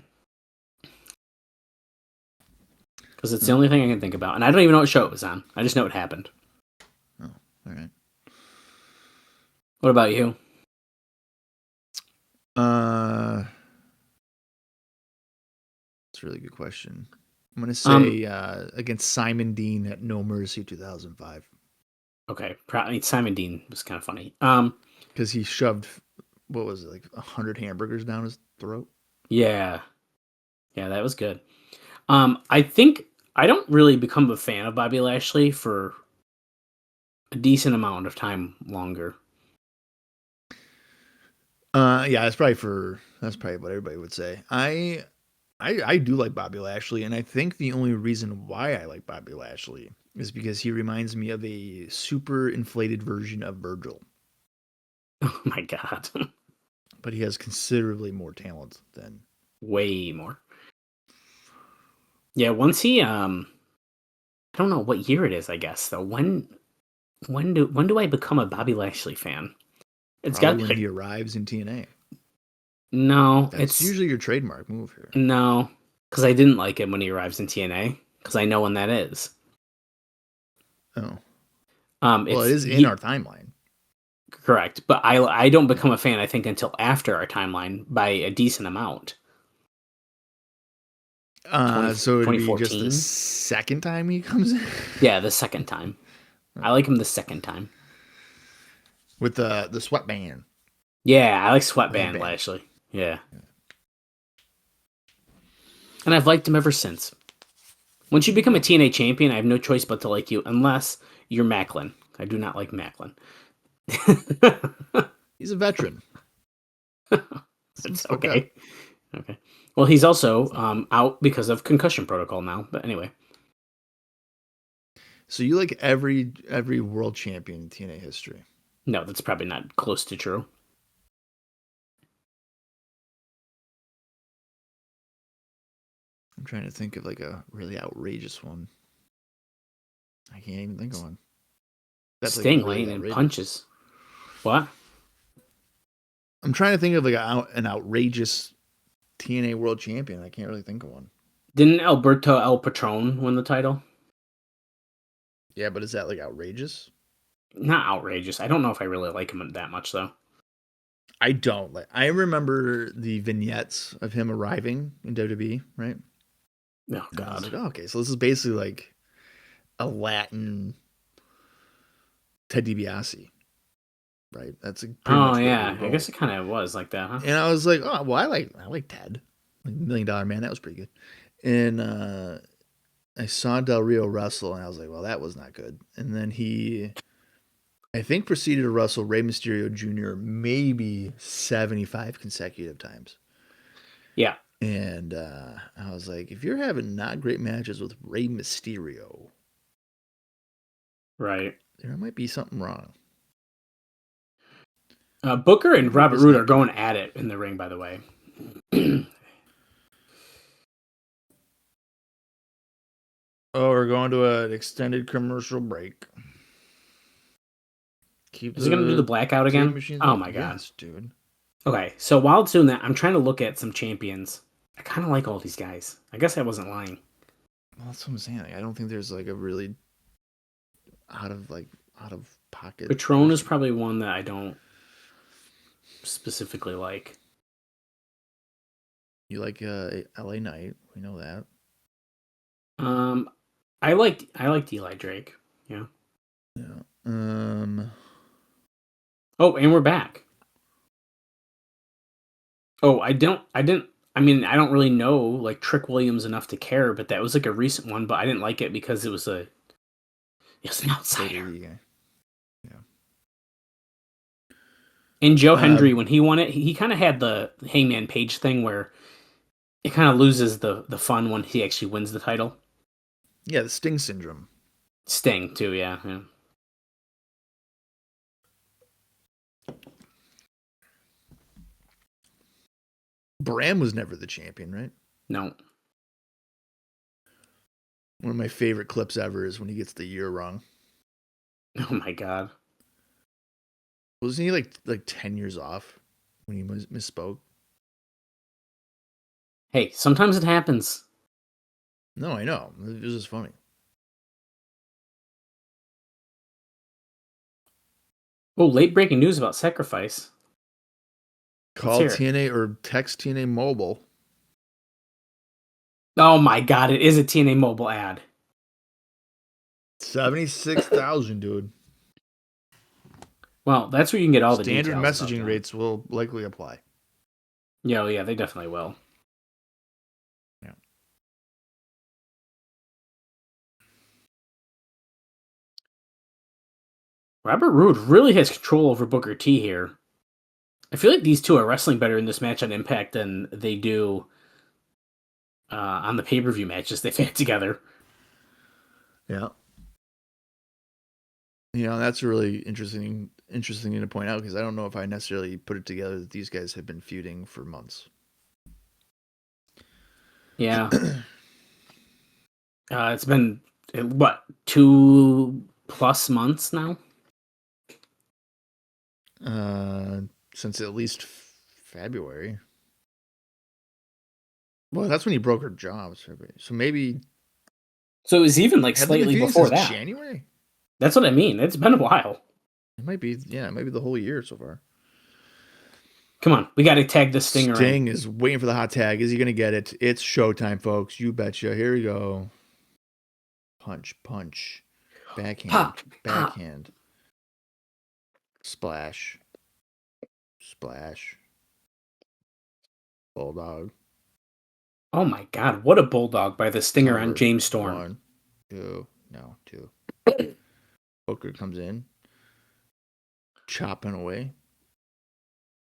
it's the only thing I can think about. And I don't even know what show it was on. I just know it happened. Oh, all right. What about you? That's a really good question. I'm going to say against Simon Dean at No Mercy 2005. Okay. Simon Dean was kind of funny. Because he shoved, what was it, like 100 hamburgers down his throat? Yeah. Yeah, that was good. I think I don't really become a fan of Bobby Lashley for a decent amount of time longer. Yeah, that's probably what everybody would say. I do like Bobby Lashley, and I think the only reason why I like Bobby Lashley is because he reminds me of a super inflated version of Virgil. Oh my god. But he has considerably more talent than... Way more. Yeah, once he I don't know what year it is, I guess, though. When do I become a Bobby Lashley fan? It's got when he arrives in TNA. No, it's usually your trademark move here. No, because I didn't like him when he arrives in TNA, because I know when that is. Oh. Well, it is in our timeline. Correct, but I don't become a fan, I think, until after our timeline by a decent amount. So it'd be just the second time he comes in? Yeah, the second time. I like him the second time. With the sweatband. Yeah, I like Sweatband Headband. Lashley. Yeah. And I've liked him ever since. Once you become a TNA champion, I have no choice but to like you, unless you're Macklin. I do not like Macklin. He's a veteran. It's okay. Okay. Well, he's also out because of concussion protocol now. But anyway. So you like every world champion in TNA history? No, that's probably not close to true. I'm trying to think of like a really outrageous one. I can't even think of one. That's Sting, like really and punches. What? I'm trying to think of like an outrageous TNA world champion. I can't really think of one. Didn't Alberto El Patron win the title? Yeah, but is that like outrageous? Not outrageous. I don't know if I really like him that much though. I don't like. I remember the vignettes of him arriving in WWE, right? Oh God. I was like, oh, okay, so this is basically like a Latin Ted DiBiase, right? That's pretty much yeah. I guess it kind of was like that, huh? And I was like, oh, well, I like Ted, like $1 Million Man. That was pretty good. And I saw Del Rio wrestle, and I was like, well, that was not good. And then he, I think, proceeded to wrestle Rey Mysterio Jr. maybe 75 consecutive times. Yeah. And I was like, if you're having not great matches with Rey Mysterio, right, there might be something wrong. Booker and Robert Roode are going at it in the ring, by the way. Oh, we're going to an extended commercial break. Is he going to do the blackout again? Oh my God. Yes, dude. Okay, so while it's doing that, I'm trying to look at some champions. I kind of like all these guys. I guess I wasn't lying. Well, that's what I'm saying. Like, I don't think there's like a really out of pocket. Patron is probably one that I don't specifically like. You like LA Knight? We know that. I liked Eli Drake. Yeah. Yeah. Oh, and we're back. Oh, I don't really know like Trick Williams enough to care, but that was like a recent one, but I didn't like it because it was an outsider. Yeah. And Joe Hendry, when he won it, he kind of had the Hangman Page thing where it kind of loses the fun when he actually wins the title. Yeah, the Sting syndrome. Sting too, yeah. Bram was never the champion, right? No. One of my favorite clips ever is when he gets the year wrong. Oh my God. Wasn't he like 10 years off when he misspoke? Hey, sometimes it happens. No, I know. It was just funny. Oh, late breaking news about Sacrifice. Call TNA or text TNA Mobile. Oh my God, it is a TNA Mobile ad. 76,000, dude. Well, that's where you can get all the standard details. Messaging rates will likely apply. Yeah, they definitely will. Yeah. Robert Roode really has control over Booker T here. I feel like these two are wrestling better in this match on Impact than they do on the pay-per-view matches they've had together. Yeah. That's really interesting thing to point out because I don't know if I necessarily put it together that these guys have been feuding for months. Yeah. It's been, 2+ months now? Since at least February. Well, that's when he broke her jaw. So maybe. So it was even like slightly before that. January? That's what I mean. It's been a while. It might be the whole year so far. Come on, we got to tag this Sting around. Sting is waiting for the hot tag. Is he going to get it? It's showtime, folks. You betcha. Here we go. Punch. Backhand. Pop. Backhand. Splash. Splash. Bulldog. Oh my god, what a bulldog by the Stinger Cover. on James Storm. 1, 2. No, 2. Booker comes in. Chopping away.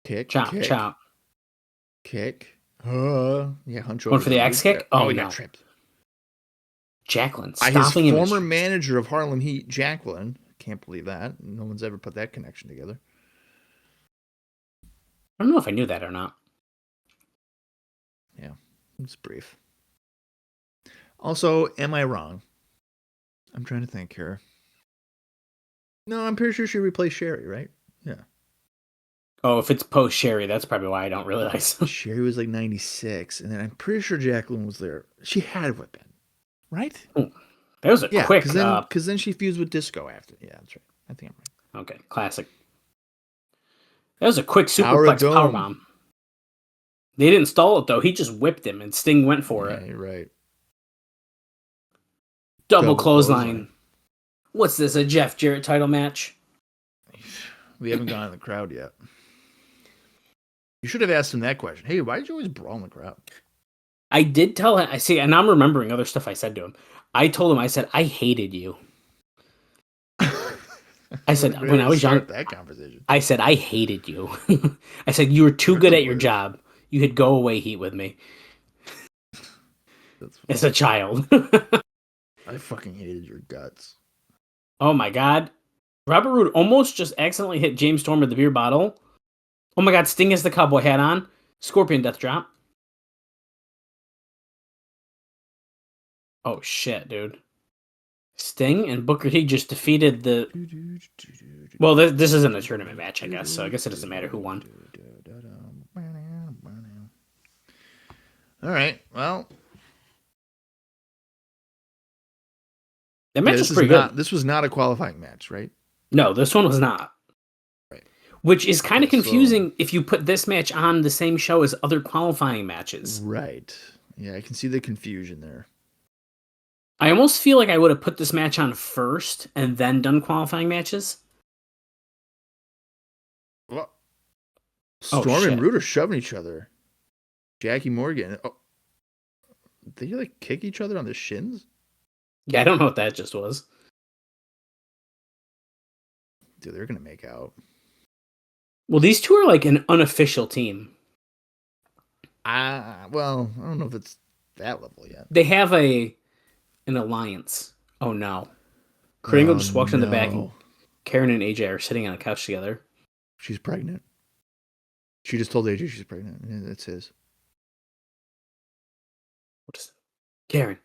Kick. Chop, kick. chop. Kick. Yeah, hunch over. Going for the X kick? Oh, he no. got tripped. Jacqueline, By his stopping him. former manager of Harlem Heat, Jacqueline. Can't believe that. No one's ever put that connection together. I don't know if I knew that or not. Yeah, it's brief. Also, am I wrong? I'm trying to think here. No, I'm pretty sure she replaced Sherry, right? Yeah. Oh, if it's post Sherry, that's probably why I don't realize. Sherry was like 96, and then I'm pretty sure Jacqueline was there. She had to have been, right? Ooh, that was a quick. Because then she fused with Disco after. Yeah, that's right. I think I'm right. Okay, classic. That was a quick superplex powerbomb. They didn't stall it though. He just whipped him, and Sting went for it. You're right. Double clothesline. What's this? A Jeff Jarrett title match? We haven't gone in the crowd yet. You should have asked him that question. Hey, why did you always brawl in the crowd? I did tell him. I see, and I'm remembering other stuff I said to him. I told him. I said I hated you. I said when I was young. That conversation. I said I hated you. I said you were too good at your job. You could go away heat with me. As a child. I fucking hated your guts. Oh my god. Robert Roode almost just accidentally hit James Storm with the beer bottle. Oh my god, Sting has the cowboy hat on. Scorpion death drop. Oh shit, dude. Sting and Booker T just defeated the... Well, this isn't a tournament match, I guess, so I guess it doesn't matter who won. All right, well... That match was pretty good. This was not a qualifying match, right? No, this one was not. Right. Which is kind of confusing if you put this match on the same show as other qualifying matches. Right. Yeah, I can see the confusion there. I almost feel like I would have put this match on first and then done qualifying matches. Well, Storm and Roode are shoving each other. Jackie Morgan. Oh, did they like kick each other on the shins? Yeah, I don't know what that just was. Dude, they're gonna make out. Well, these two are like an unofficial team. Well, I don't know if it's that level yet. They have an alliance. Oh no. Kringle just walks in the back and Karen and AJ are sitting on a couch together. She's pregnant. She just told AJ she's pregnant. Yeah, that's his. What is it? Karen,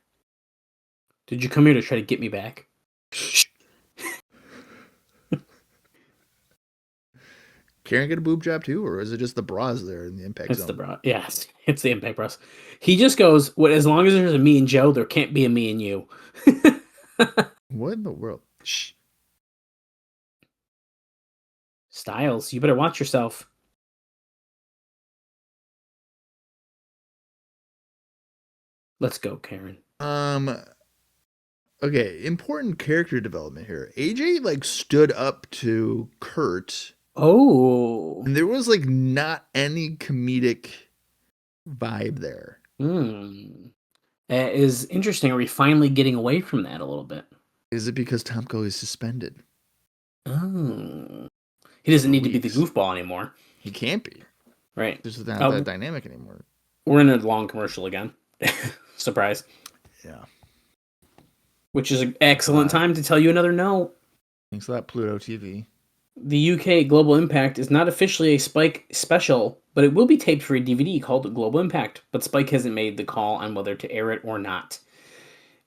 did you come here to try to get me back? Karen get a boob job too, or is it just the bras there in the impact zone? It's the bra. Yes, it's the impact bras. He just goes, "What? As long as there's a me and Joe, there can't be a me and you." What in the world? Shh. Styles, you better watch yourself. Let's go, Karen. Okay, important character development here. AJ like stood up to Kurt. Oh. And there was like not any comedic vibe there. That is interesting. Are we finally getting away from that a little bit? Is it because Tomko is suspended? Oh. He doesn't need to be the goofball anymore. He can't be. Right. There's not that dynamic anymore. We're in a long commercial again. Surprise. Yeah. Which is an excellent time to tell you another note. Thanks for that, Pluto TV. The UK Global Impact is not officially a Spike special, but it will be taped for a DVD called Global Impact, but Spike hasn't made the call on whether to air it or not.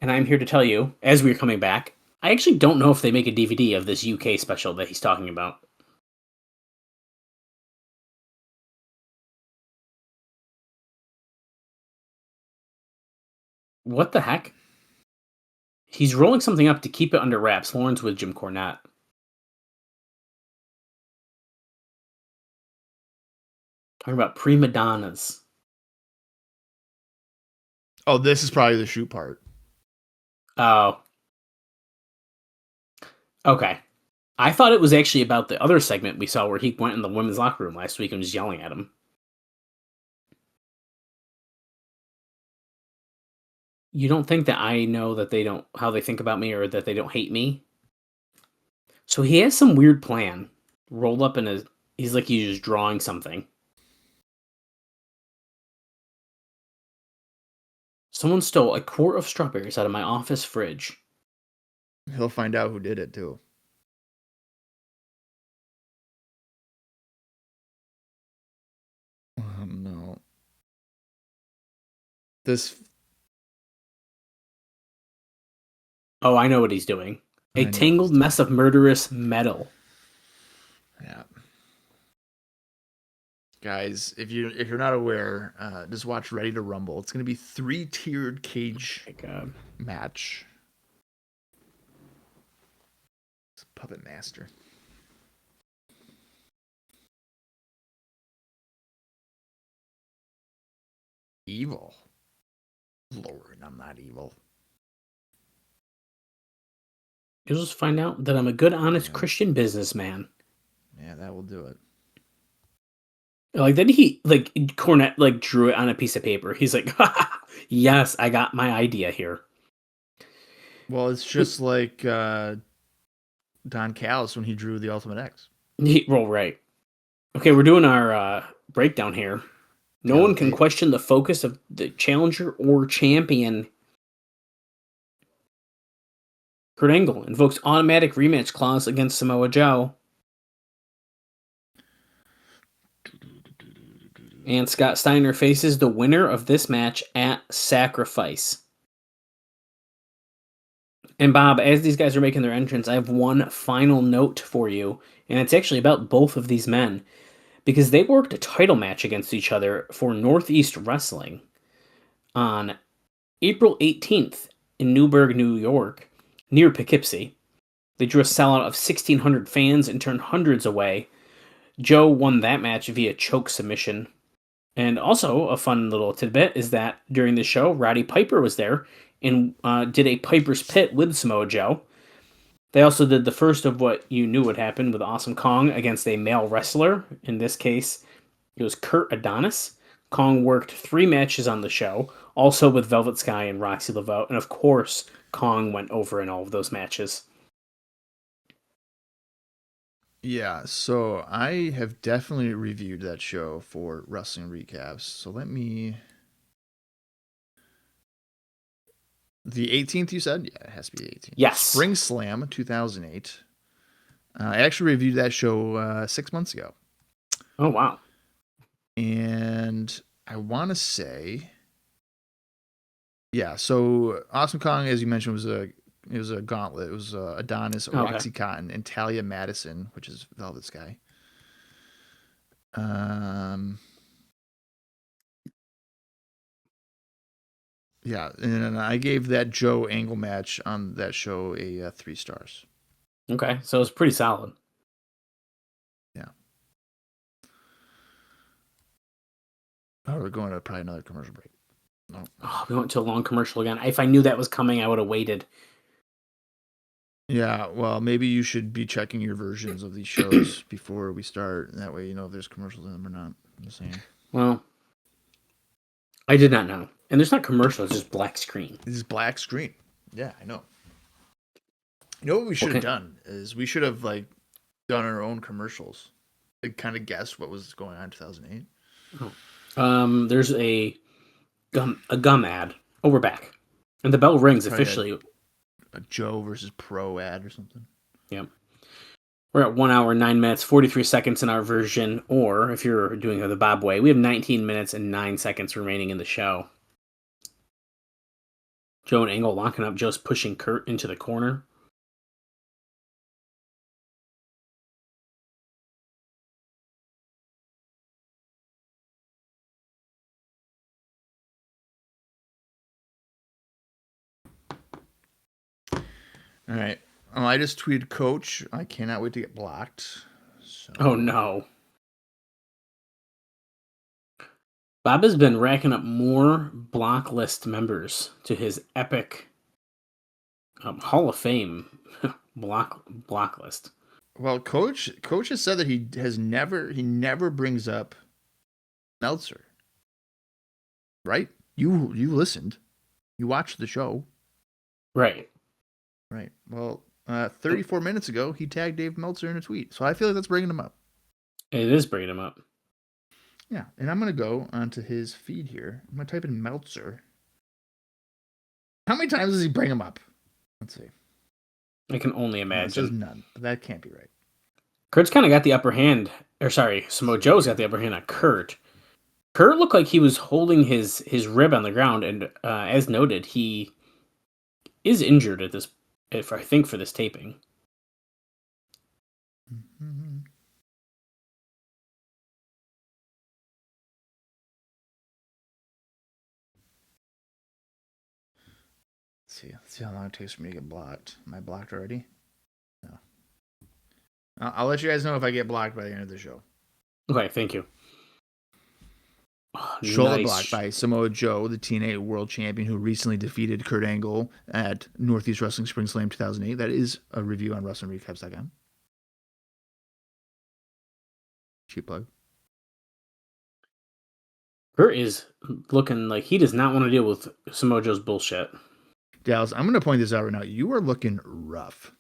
And I'm here to tell you, as we're coming back, I actually don't know if they make a DVD of this UK special that he's talking about. What the heck? He's rolling something up to keep it under wraps. Lauren's with Jim Cornette. Talking about prima donnas. Oh, this is probably the shoot part. Oh. Okay. I thought it was actually about the other segment we saw where he went in the women's locker room last week and was yelling at him. You don't think that I know that they don't, how they think about me or that they don't hate me? So he has some weird plan rolled up in his, he's like he's just drawing something. Someone stole a quart of strawberries out of my office fridge. He'll find out who did it, too. No. This... Oh, I know what he's doing. A tangled mess of murderous metal. Yeah. Guys, if you're not aware, just watch Ready to Rumble. It's going to be 3-tiered cage match. It's a puppet master. Evil. Lord, I'm not evil. You'll just find out that I'm a good, honest Christian businessman. Yeah, that will do it. Like, then he, like, Cornette, like, drew it on a piece of paper. He's like, yes, I got my idea here. Well, it's just like Don Callis when he drew the Ultimate X. Well, right. Okay, we're doing our breakdown here. No one can question the focus of the challenger or champion. Kurt Angle invokes automatic rematch clause against Samoa Joe. And Scott Steiner faces the winner of this match at Sacrifice. And Bob, as these guys are making their entrance, I have one final note for you, and it's actually about both of these men, because they worked a title match against each other for Northeast Wrestling on April 18th in Newburgh, New York, near Poughkeepsie. They drew a sellout of 1,600 fans and turned hundreds away. Joe won that match via choke submission. And also, a fun little tidbit is that during the show, Roddy Piper was there and did a Piper's Pit with Samoa Joe. They also did the first of what you knew would happen with Awesome Kong against a male wrestler. In this case, it was Kurt Adonis. Kong worked 3 matches on the show, also with Velvet Sky and Roxy Laveau. And of course, Kong went over in all of those matches. Yeah, so I have definitely reviewed that show for wrestling recaps. So let me... The 18th, you said? Yeah, it has to be the 18th. Yes. Spring Slam 2008. I actually reviewed that show 6 months ago. Oh, wow. And I want to say... Yeah, so Awesome Kong, as you mentioned, was a gauntlet. It was Adonis, Roxy Cotton, and Talia Madison, which is Velvet Sky. Yeah, and I gave that Joe Angle match on that show a 3 stars. Okay, so it's pretty solid. Yeah. Oh, we're going to probably another commercial break. No. Oh, we went to a long commercial again. If I knew that was coming, I would have waited. Yeah, well, maybe you should be checking your versions of these shows before we start. That way you know if there's commercials in them or not. I'm just saying. Well, I did not know. And there's not commercials, it's just black screen. This is black screen. Yeah, I know. You know what we should have done is we should have like done our own commercials. Like kind of guess what was going on in 2008. Oh. There's a gum ad. Oh, we're back. And the bell rings officially. A Joe versus Pro ad or something. Yep. We're at 1 hour, 9 minutes, 43 seconds in our version. Or if you're doing it the Bob way, we have 19 minutes and 9 seconds remaining in the show. Joe and Angle locking up. Joe's pushing Kurt into the corner. All right. I just tweeted Coach. I cannot wait to get blocked. So. Oh, no. Bob has been racking up more block list members to his epic Hall of Fame block list. Well, coach has said that he never brings up Meltzer. Right? You listened. You watched the show. Right. Right. Well, 34 minutes ago, he tagged Dave Meltzer in a tweet. So I feel like that's bringing him up. It is bringing him up. Yeah. And I'm going to go onto his feed here. I'm going to type in Meltzer. How many times does he bring him up? Let's see. I can only It imagine. says none. But that can't be right. Kurt's kind of got the upper hand. Or sorry, Samoa Joe's got the upper hand on Kurt. Kurt looked like he was holding his rib on the ground, and as noted, he is injured at this. I think for this taping. Mm-hmm. Let's see how long it takes for me to get blocked. Am I blocked already? No. I'll let you guys know if I get blocked by the end of the show. Okay, thank you. Oh, Shoulder block by Samoa Joe, the TNA World Champion, who recently defeated Kurt Angle at Northeast Wrestling Spring Slam 2008. That is a review on WrestlingRecaps.com. Cheap plug. Kurt is looking like he does not want to deal with Samoa Joe's bullshit. Dallas, I'm going to point this out right now. You are looking rough.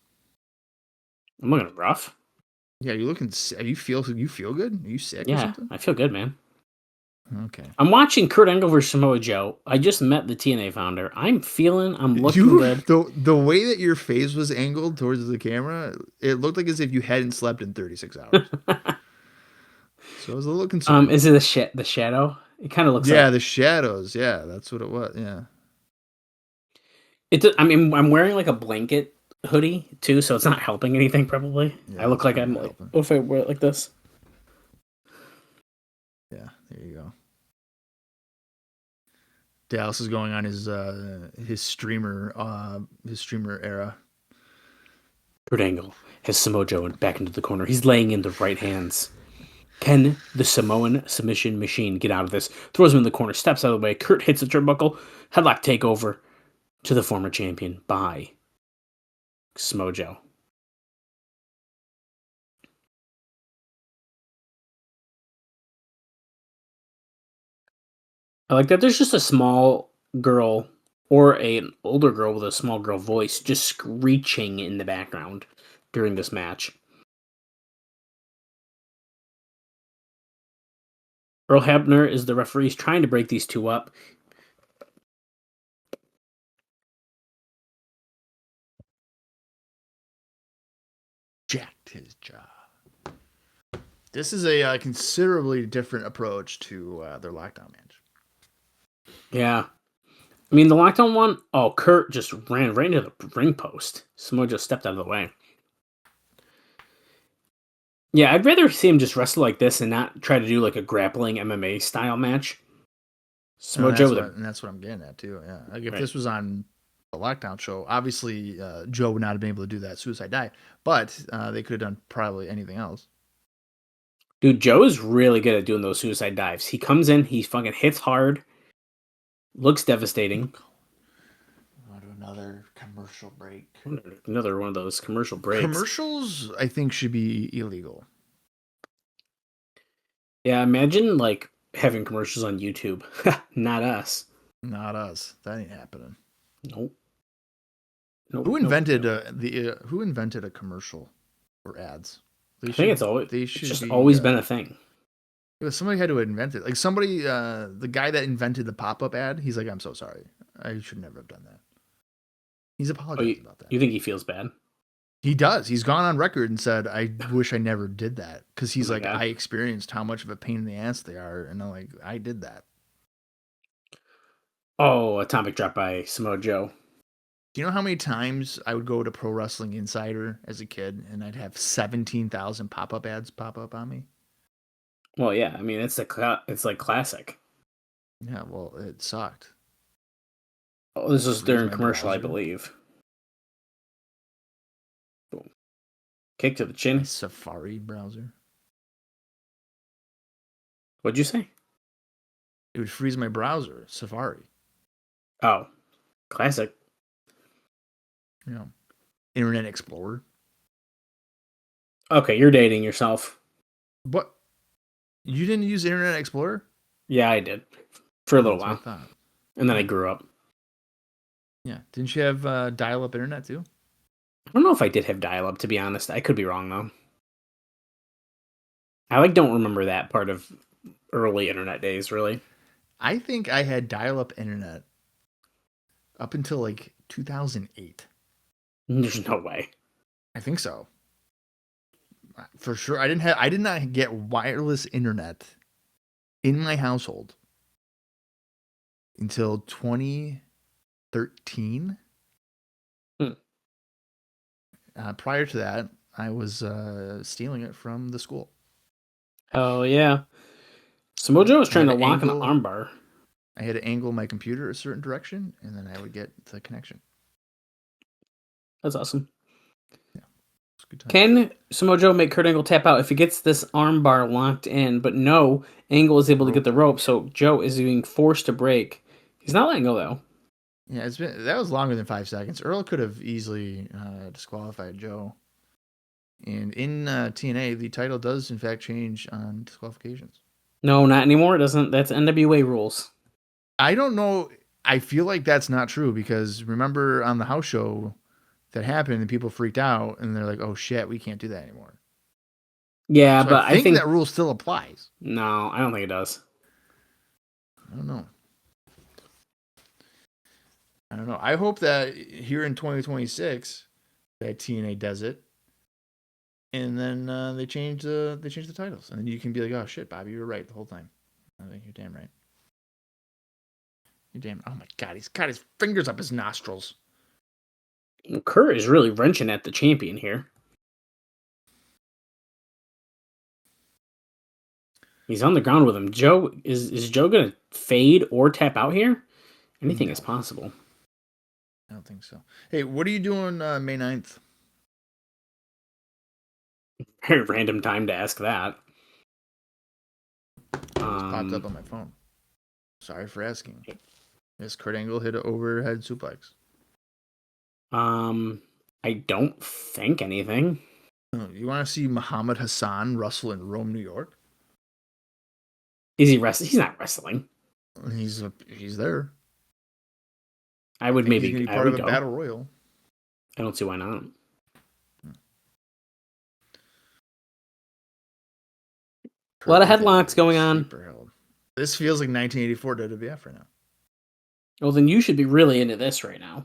I'm looking rough. Yeah, you're looking. You feel good? Are you sick or something? I feel good, man. Okay. I'm watching Kurt Angle versus Samoa Joe. I just met the TNA founder. I'm looking good. The way that your face was angled towards the camera, it looked like as if you hadn't slept in 36 hours. So I was a little concerned. Is it the shadow? It kind of looks like... Yeah, the shadows. Yeah, that's what it was. Yeah. I'm wearing like a blanket hoodie too, so it's not helping anything probably. Yeah, I look like I'm like, what if I wear it like this? Yeah, there you go. Dallas is going on his streamer era. Kurt Angle has Samoa Joe back into the corner. He's laying in the right hands. Can the Samoan submission machine get out of this? Throws him in the corner, steps out of the way. Kurt hits a turnbuckle. Headlock takeover to the former champion by Samoa Joe. I like that there's just a small girl or an older girl with a small girl voice just screeching in the background during this match. Earl Hebner is the referee. He's trying to break these two up. Jacked his jaw. This is a considerably different approach to their lockdown match. Yeah. I mean, the lockdown one, Kurt just ran right into the ring post. Samoa just stepped out of the way. Yeah, I'd rather see him just wrestle like this and not try to do like a grappling MMA style match. Samoa Joe and that's what I'm getting at too. Yeah, like if this was on the lockdown show, obviously Joe would not have been able to do that suicide dive, but they could have done probably anything else. Dude, Joe is really good at doing those suicide dives. He comes in, he fucking hits hard, looks devastating. Another commercial break. Another one of those commercial breaks. Commercials, I think, should be illegal. Yeah, imagine like having commercials on YouTube. Not us. Not us. That ain't happening. Nope. Who invented Who invented a commercial or ads? I think it's just always been a thing. Somebody had to invent it. Like somebody, the guy that invented the pop-up ad, he's like, "I'm so sorry. I should never have done that." He's apologized about that. You think he feels bad? He does. He's gone on record and said, "I wish I never did that," because he's God. I experienced how much of a pain in the ass they are, and I'm like, I did that. Oh, atomic drop by Samoa Joe. Do you know how many times I would go to Pro Wrestling Insider as a kid, and I'd have 17,000 pop-up ads pop up on me? Well, yeah. I mean, it's like classic. Yeah. Well, it sucked. Oh, this was during commercial, I believe. Boom. Kick to the chin. My Safari browser. What'd you say? It would freeze my browser. Safari. Oh, classic. Yeah. Internet Explorer. Okay, you're dating yourself. What? You didn't use Internet Explorer? Yeah, I did. For a little That's what I while. thought. And then I Yeah. grew up. Yeah. Didn't you have dial-up internet too? I don't know if I did have dial-up, to be honest. I could be wrong, though. I don't remember that part of early internet days, really. I think I had dial-up internet up until like 2008. There's no way. I think so. For sure. I did not get wireless internet in my household until 2013. Prior to that, I was stealing it from the school. Oh, yeah. Samoa Joe was trying to lock an angle- armbar. I had to angle my computer a certain direction, and then I would get the connection. That's awesome. Yeah. It's a good time. Can Samoa Joe make Kurt Angle tap out if he gets this armbar locked in? But no, Angle is able to get the rope, so Joe is being forced to break. He's not letting go, though. Yeah, that was longer than 5 seconds. Earl could have easily disqualified Joe. And in TNA, the title does in fact change on disqualifications. No, not anymore. It doesn't. That's NWA rules. I don't know. I feel like that's not true because remember on the house show that happened and people freaked out and they're like, "Oh shit, we can't do that anymore." Yeah, So but I think that rule still applies. No, I don't think it does. I don't know. I hope that here in 2026 that TNA does it, and then they change the titles, and then you can be like, "Oh shit, Bobby, you were right the whole time." I think you're damn right. You're damn. Oh my god, he's got his fingers up his nostrils. Kurt is really wrenching at the champion here. He's on the ground with him. Joe is Joe gonna fade or tap out here? Anything is possible. I don't think so. Hey, what are you doing May 9th? Very random time to ask that. It popped up on my phone. Sorry for asking. Yes, Kurt Angle hit an overhead suplex. I don't think anything. You want to see Muhammad Hassan wrestle in Rome, New York? Is he wrestling? He's not wrestling. He's there. I would maybe he's part of a battle royal. I don't see why not. A lot of headlocks going on. This feels like 1984 WWF right now. Well, then you should be really into this right now.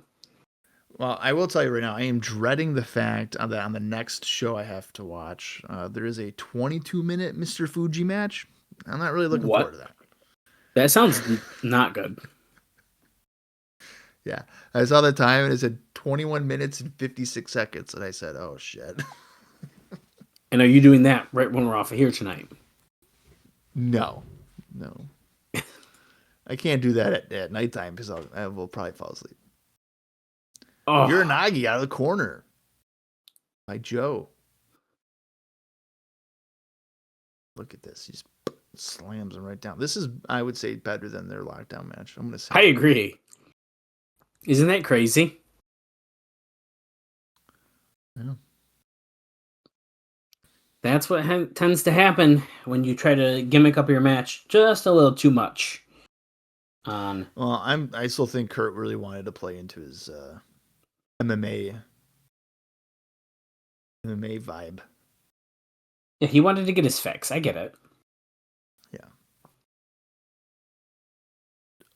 Well, I will tell you right now, I am dreading the fact that on the next show I have to watch, there is a 22-minute Mr. Fuji match. I'm not really looking forward to that. That sounds not good. Yeah, I saw the time and it said 21 minutes and 56 seconds, and I said, "Oh shit." And are you doing that right when we're off of here tonight? No. I can't do that at nighttime because I will probably fall asleep. Oh, Uranagi out of the corner by Joe. Look at this. He just slams him right down. This is, I would say, better than their lockdown match. I'm going to say. I agree. Isn't that crazy? Yeah. That's what tends to happen when you try to gimmick up your match just a little too much. Well, I still think Kurt really wanted to play into his MMA vibe. Yeah, he wanted to get his fix. I get it. Yeah.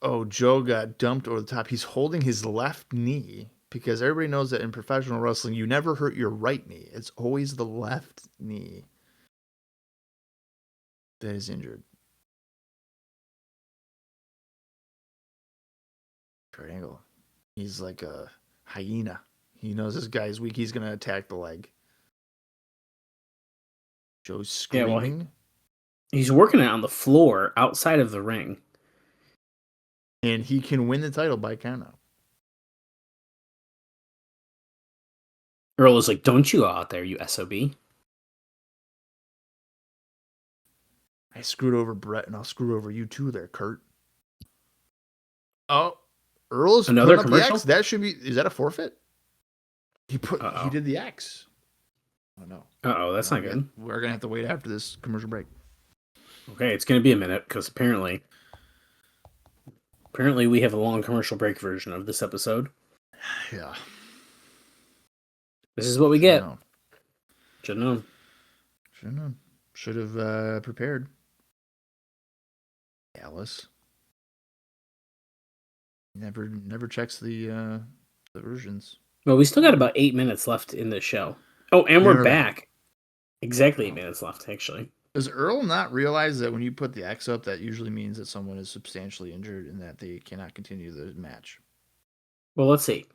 Oh, Joe got dumped over the top. He's holding his left knee because everybody knows that in professional wrestling, you never hurt your right knee. It's always the left knee that is injured. Kurt Angle. He's like a hyena. He knows this guy's weak. He's going to attack the leg. Joe's screaming. Yeah, well, he's working it on the floor outside of the ring. And he can win the title by countout. Earl is like, "Don't you go out there, you SOB." I screwed over Brett, and I'll screw over you too there, Kurt. Oh, Earl's another putting up commercial? the X. That should be. Is that a forfeit? He did the X. Oh no. Uh-oh, that's not good. We're gonna have to wait after this commercial break. Okay, it's gonna be a minute because apparently we have a long commercial break version of this episode. Yeah. This is what we get. Should have known. Should have prepared. Alice. Never checks the versions. Well, we still got about 8 minutes left in this show. Oh, and we're back. Exactly 8 minutes left, actually. Does Earl not realize that when you put the X up, that usually means that someone is substantially injured and that they cannot continue the match? Well, let's see.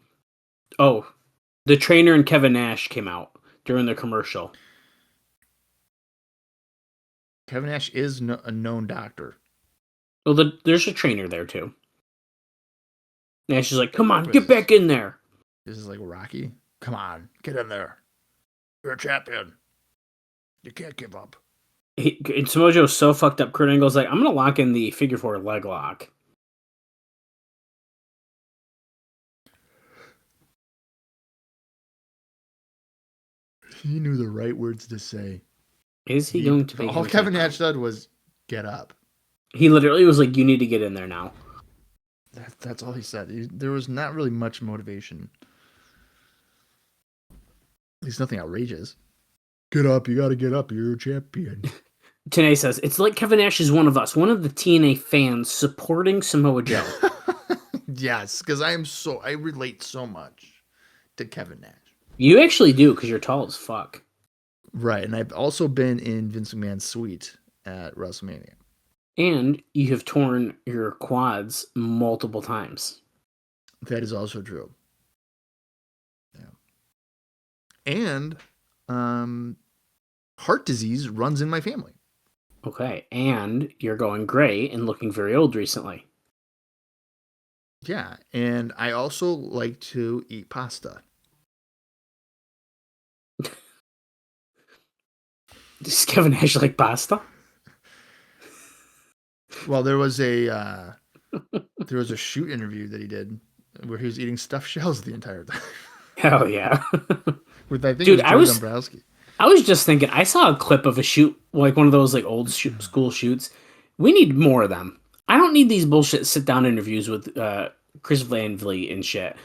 Oh, the trainer and Kevin Nash came out during the commercial. Kevin Nash is a known doctor. Well, there's a trainer there, too. Nash is like, come on, get back in there. This is like Rocky. Come on, get in there. You're a champion. You can't give up. And Samoa Joe's so fucked up. Kurt Angle's like, I'm going to lock in the figure 4 leg lock. He knew the right words to say. Is he going to be? All Kevin Nash said was, get up. He literally was like, you need to get in there now. That's all he said. There was not really much motivation. At least nothing outrageous. Get up. You got to get up. You're a champion. TNA says, it's like Kevin Nash is one of us, one of the TNA fans supporting Samoa Joe. Yes, because I relate so much to Kevin Nash. You actually do, because you're tall as fuck. Right, and I've also been in Vince McMahon's suite at WrestleMania. And you have torn your quads multiple times. That is also true. Yeah. And heart disease runs in my family. Okay, and you're going gray and looking very old recently. Yeah, and I also like to eat pasta. Does Kevin Nash like pasta? Well, there was a shoot interview that he did where he was eating stuffed shells the entire time. Hell yeah. With I think Dude, it was Dombrowski. I was just thinking, I saw a clip of a shoot, like one of those like old school shoots. We need more of them. I don't need these bullshit sit down interviews with Chris Van Vliet and shit.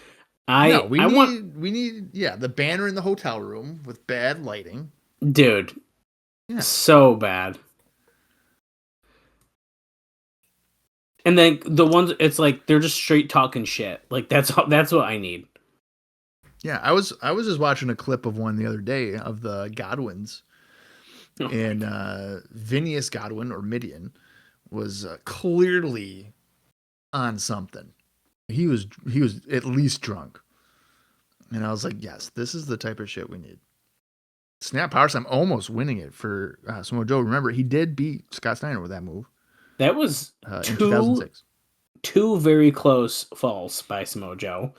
We need the banner in the hotel room with bad lighting. Dude. Yeah. So bad. And then the ones, it's like they're just straight talking shit. Like that's what I need. Yeah, I was just watching a clip of one the other day of the Godwins, and Phineas Godwin or Midian was clearly on something. He was at least drunk, and I was like, yes, this is the type of shit we need. Snap Power Slam almost winning it for Samoa Joe. Remember, he did beat Scott Steiner with that move. That was in 2006. Two very close falls by Samoa Joe.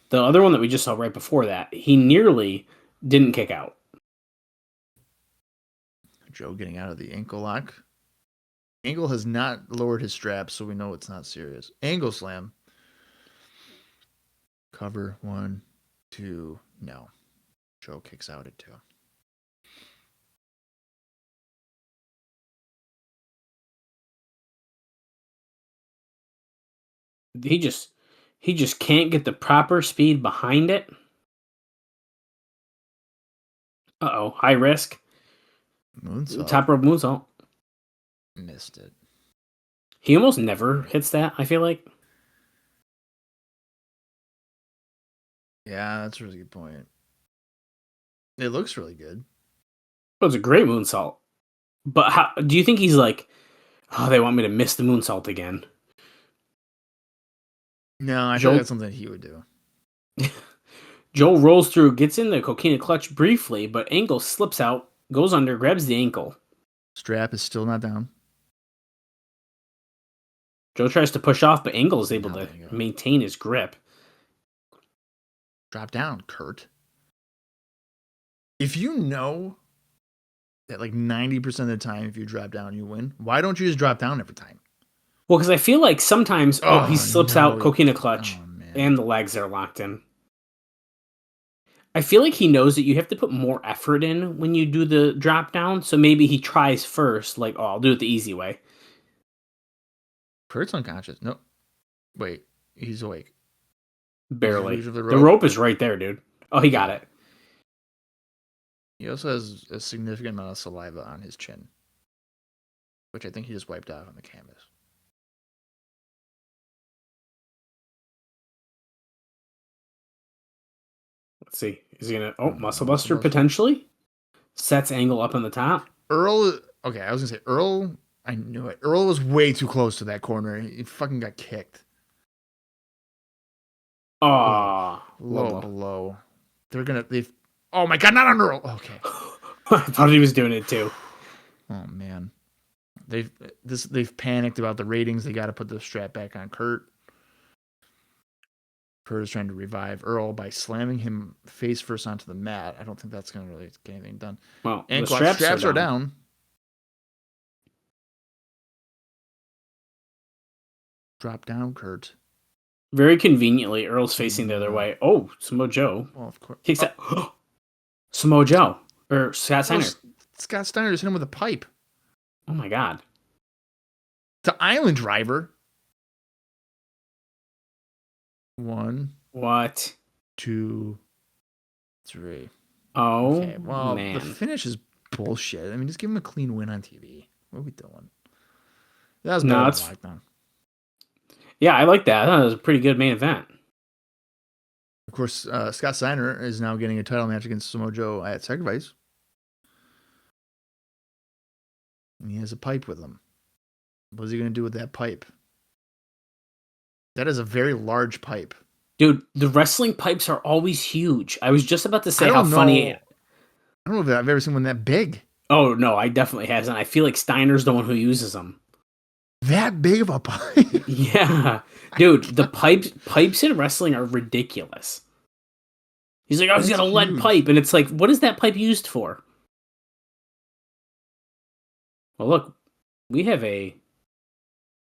The other one that we just saw right before that, he nearly didn't kick out. Joe getting out of the ankle lock. Angle has not lowered his strap, so we know it's not serious. Angle slam. Cover 1, 2. No. Joe kicks out at 2. He just can't get the proper speed behind it. Uh-oh, high risk. Moonsault. Top rope moonsault. Missed it. He almost never hits that, I feel like. Yeah, that's a really good point. It looks really good. It was a great moonsault. But how do you think he's like, oh, they want me to miss the moonsault again? No, I think that's something he would do. Joe rolls through, gets in the coquina clutch briefly, but Angle slips out, goes under, grabs the ankle. Strap is still not down. Joe tries to push off, but Angle is able to maintain his grip. Drop down, Kurt. If you know that like 90% of the time if you drop down you win, why don't you just drop down every time? Well, because I feel like sometimes he slips out coquina clutch and the legs are locked in. I feel like he knows that you have to put more effort in when you do the drop down, so maybe he tries first, like, oh, I'll do it the easy way. Kurt's unconscious. No. Wait, he's awake. Barely. The rope is right there, dude. Oh, he got it. He also has a significant amount of saliva on his chin, which I think he just wiped out on the canvas. Let's see. Is he gonna? Oh, muscle buster potentially. Sets angle up on the top. Earl. Okay, I was gonna say Earl. I knew it. Earl was way too close to that corner. He fucking got kicked. Oh, low below. They've. Oh my god, not on Earl. Okay. I thought he was doing it too. Oh man, they've panicked about the ratings. They got to put the strap back on Kurt. Kurt is trying to revive Earl by slamming him face first onto the mat. I don't think that's going to really get anything done. Well, and the straps are down. Drop down, Kurt. Very conveniently, Earl's facing the other way. Oh, Samoa Joe. Well, of course. Kicks out. Samoa Joe. Or Scott Steiner. Scott Steiner just hit him with a pipe. Oh my god. The Island Driver. 1. What? 2, 3. Oh, okay. Well, man. The finish is bullshit. I mean, just give him a clean win on TV. What are we doing? That was better than Lockdown. Yeah, I like that. I thought it was a pretty good main event. Of course, Scott Steiner is now getting a title match against Samoa Joe at Sacrifice. And he has a pipe with him. What is he going to do with that pipe? That is a very large pipe. Dude, the wrestling pipes are always huge. I was just about to say how funny. I don't know if I've ever seen one that big. Oh, no, I definitely hasn't. I feel like Steiner's the one who uses them. That big of a pipe? Yeah. Dude, the pipes in wrestling are ridiculous. He's like, oh, he's got a lead pipe. And it's like, what is that pipe used for? Well, look, we have a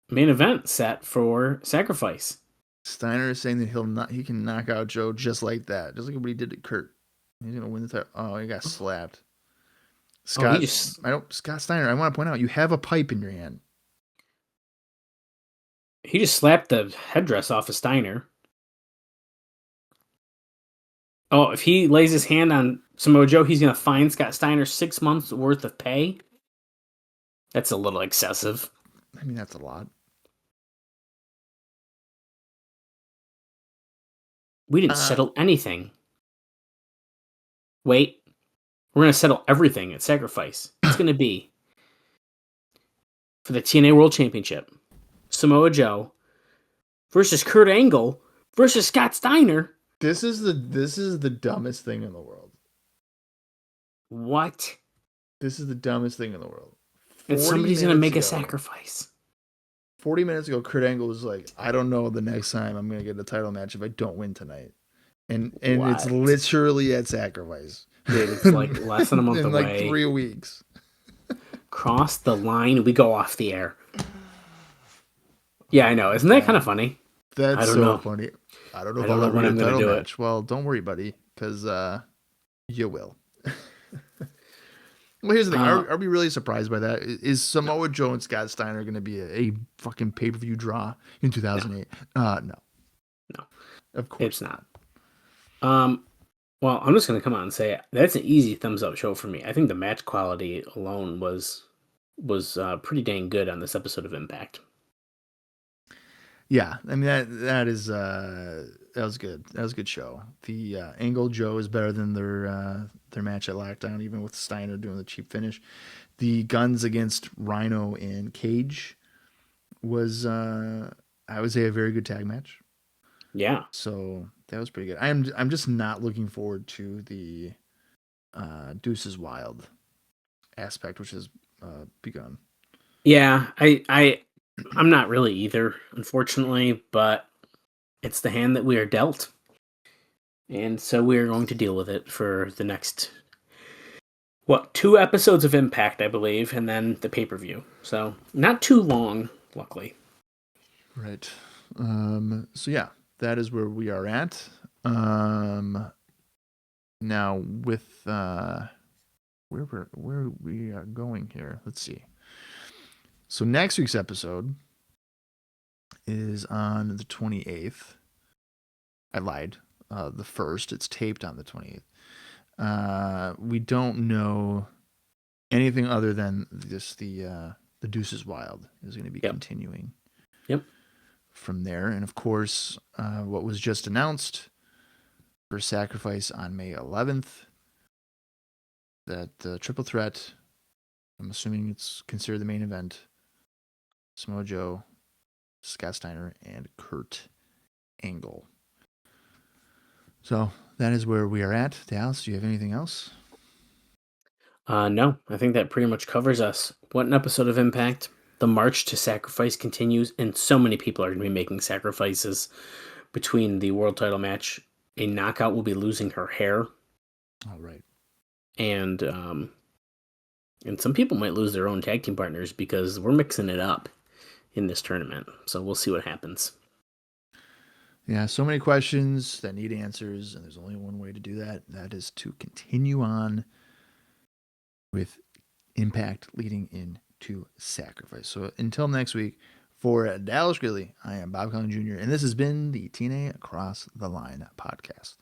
main event set for Sacrifice. Steiner is saying that he can knock out Joe just like that, just like what he did to Kurt. He's gonna win the title. Oh, he got slapped. Scott Steiner. I want to point out you have a pipe in your hand. He just slapped the headdress off of Steiner. Oh, if he lays his hand on Samoa Joe, he's gonna fine Scott Steiner 6 months worth of pay. That's a little excessive. I mean, that's a lot. We didn't settle anything. Wait. We're going to settle everything at Sacrifice. It's going to be for the TNA World Championship. Samoa Joe versus Kurt Angle versus Scott Steiner. This is the dumbest thing in the world. What? This is the dumbest thing in the world. And somebody's going to make a sacrifice. 40 minutes ago, Kurt Angle was like, I don't know the next time I'm going to get a title match if I don't win tonight. And it's literally at Sacrifice. Dude, it's like less than a month away. In like 3 weeks. Cross the line, we go off the air. Yeah, I know. Isn't that kind of funny? That's so funny. I don't know if I'll ever get a title match. Well, don't worry, buddy, because you will. Well, here's the thing. Are we really surprised by that? Is Samoa Joe and Scott Steiner going to be a fucking pay-per-view draw in 2008? No. Of course it's not. Well, I'm just going to come out and say that's an easy thumbs up show for me. I think the match quality alone was pretty dang good on this episode of Impact. Yeah, I mean that was good. That was a good show. The Angle Joe is better than their match at Lockdown, even with Steiner doing the cheap finish. The Guns against Rhino and Cage was I would say a very good tag match. Yeah. So that was pretty good. I'm just not looking forward to the Deuces Wild aspect, which has begun. Yeah, I'm not really either, unfortunately, but it's the hand that we are dealt. And so we are going to deal with it for the next, 2 episodes of Impact, I believe, and then the pay-per-view. So not too long, luckily. Right. So yeah, that is where we are at. Now with where we are going here, let's see. So next week's episode is on the 28th. I lied. The 1st. It's taped on the 28th. We don't know anything other than just the Deuces Wild is going to be continuing. Yep. From there, and of course, what was just announced for Sacrifice on May 11th, that the triple threat, I'm assuming it's considered the main event, Samoa Joe, Scott Steiner, and Kurt Angle. So that is where we are at. Dallas, do you have anything else? No, I think that pretty much covers us. What an episode of Impact. The march to sacrifice continues, and so many people are going to be making sacrifices between the world title match. A knockout will be losing her hair. All right. And some people might lose their own tag team partners because we're mixing it up in this tournament. So we'll see what happens. Yeah, so many questions that need answers, and there's only one way to do that. That is to continue on with Impact leading into Sacrifice. So until next week, for Dallas Gridley, I am Bob Colling Jr., and this has been the TNA Across the Line podcast.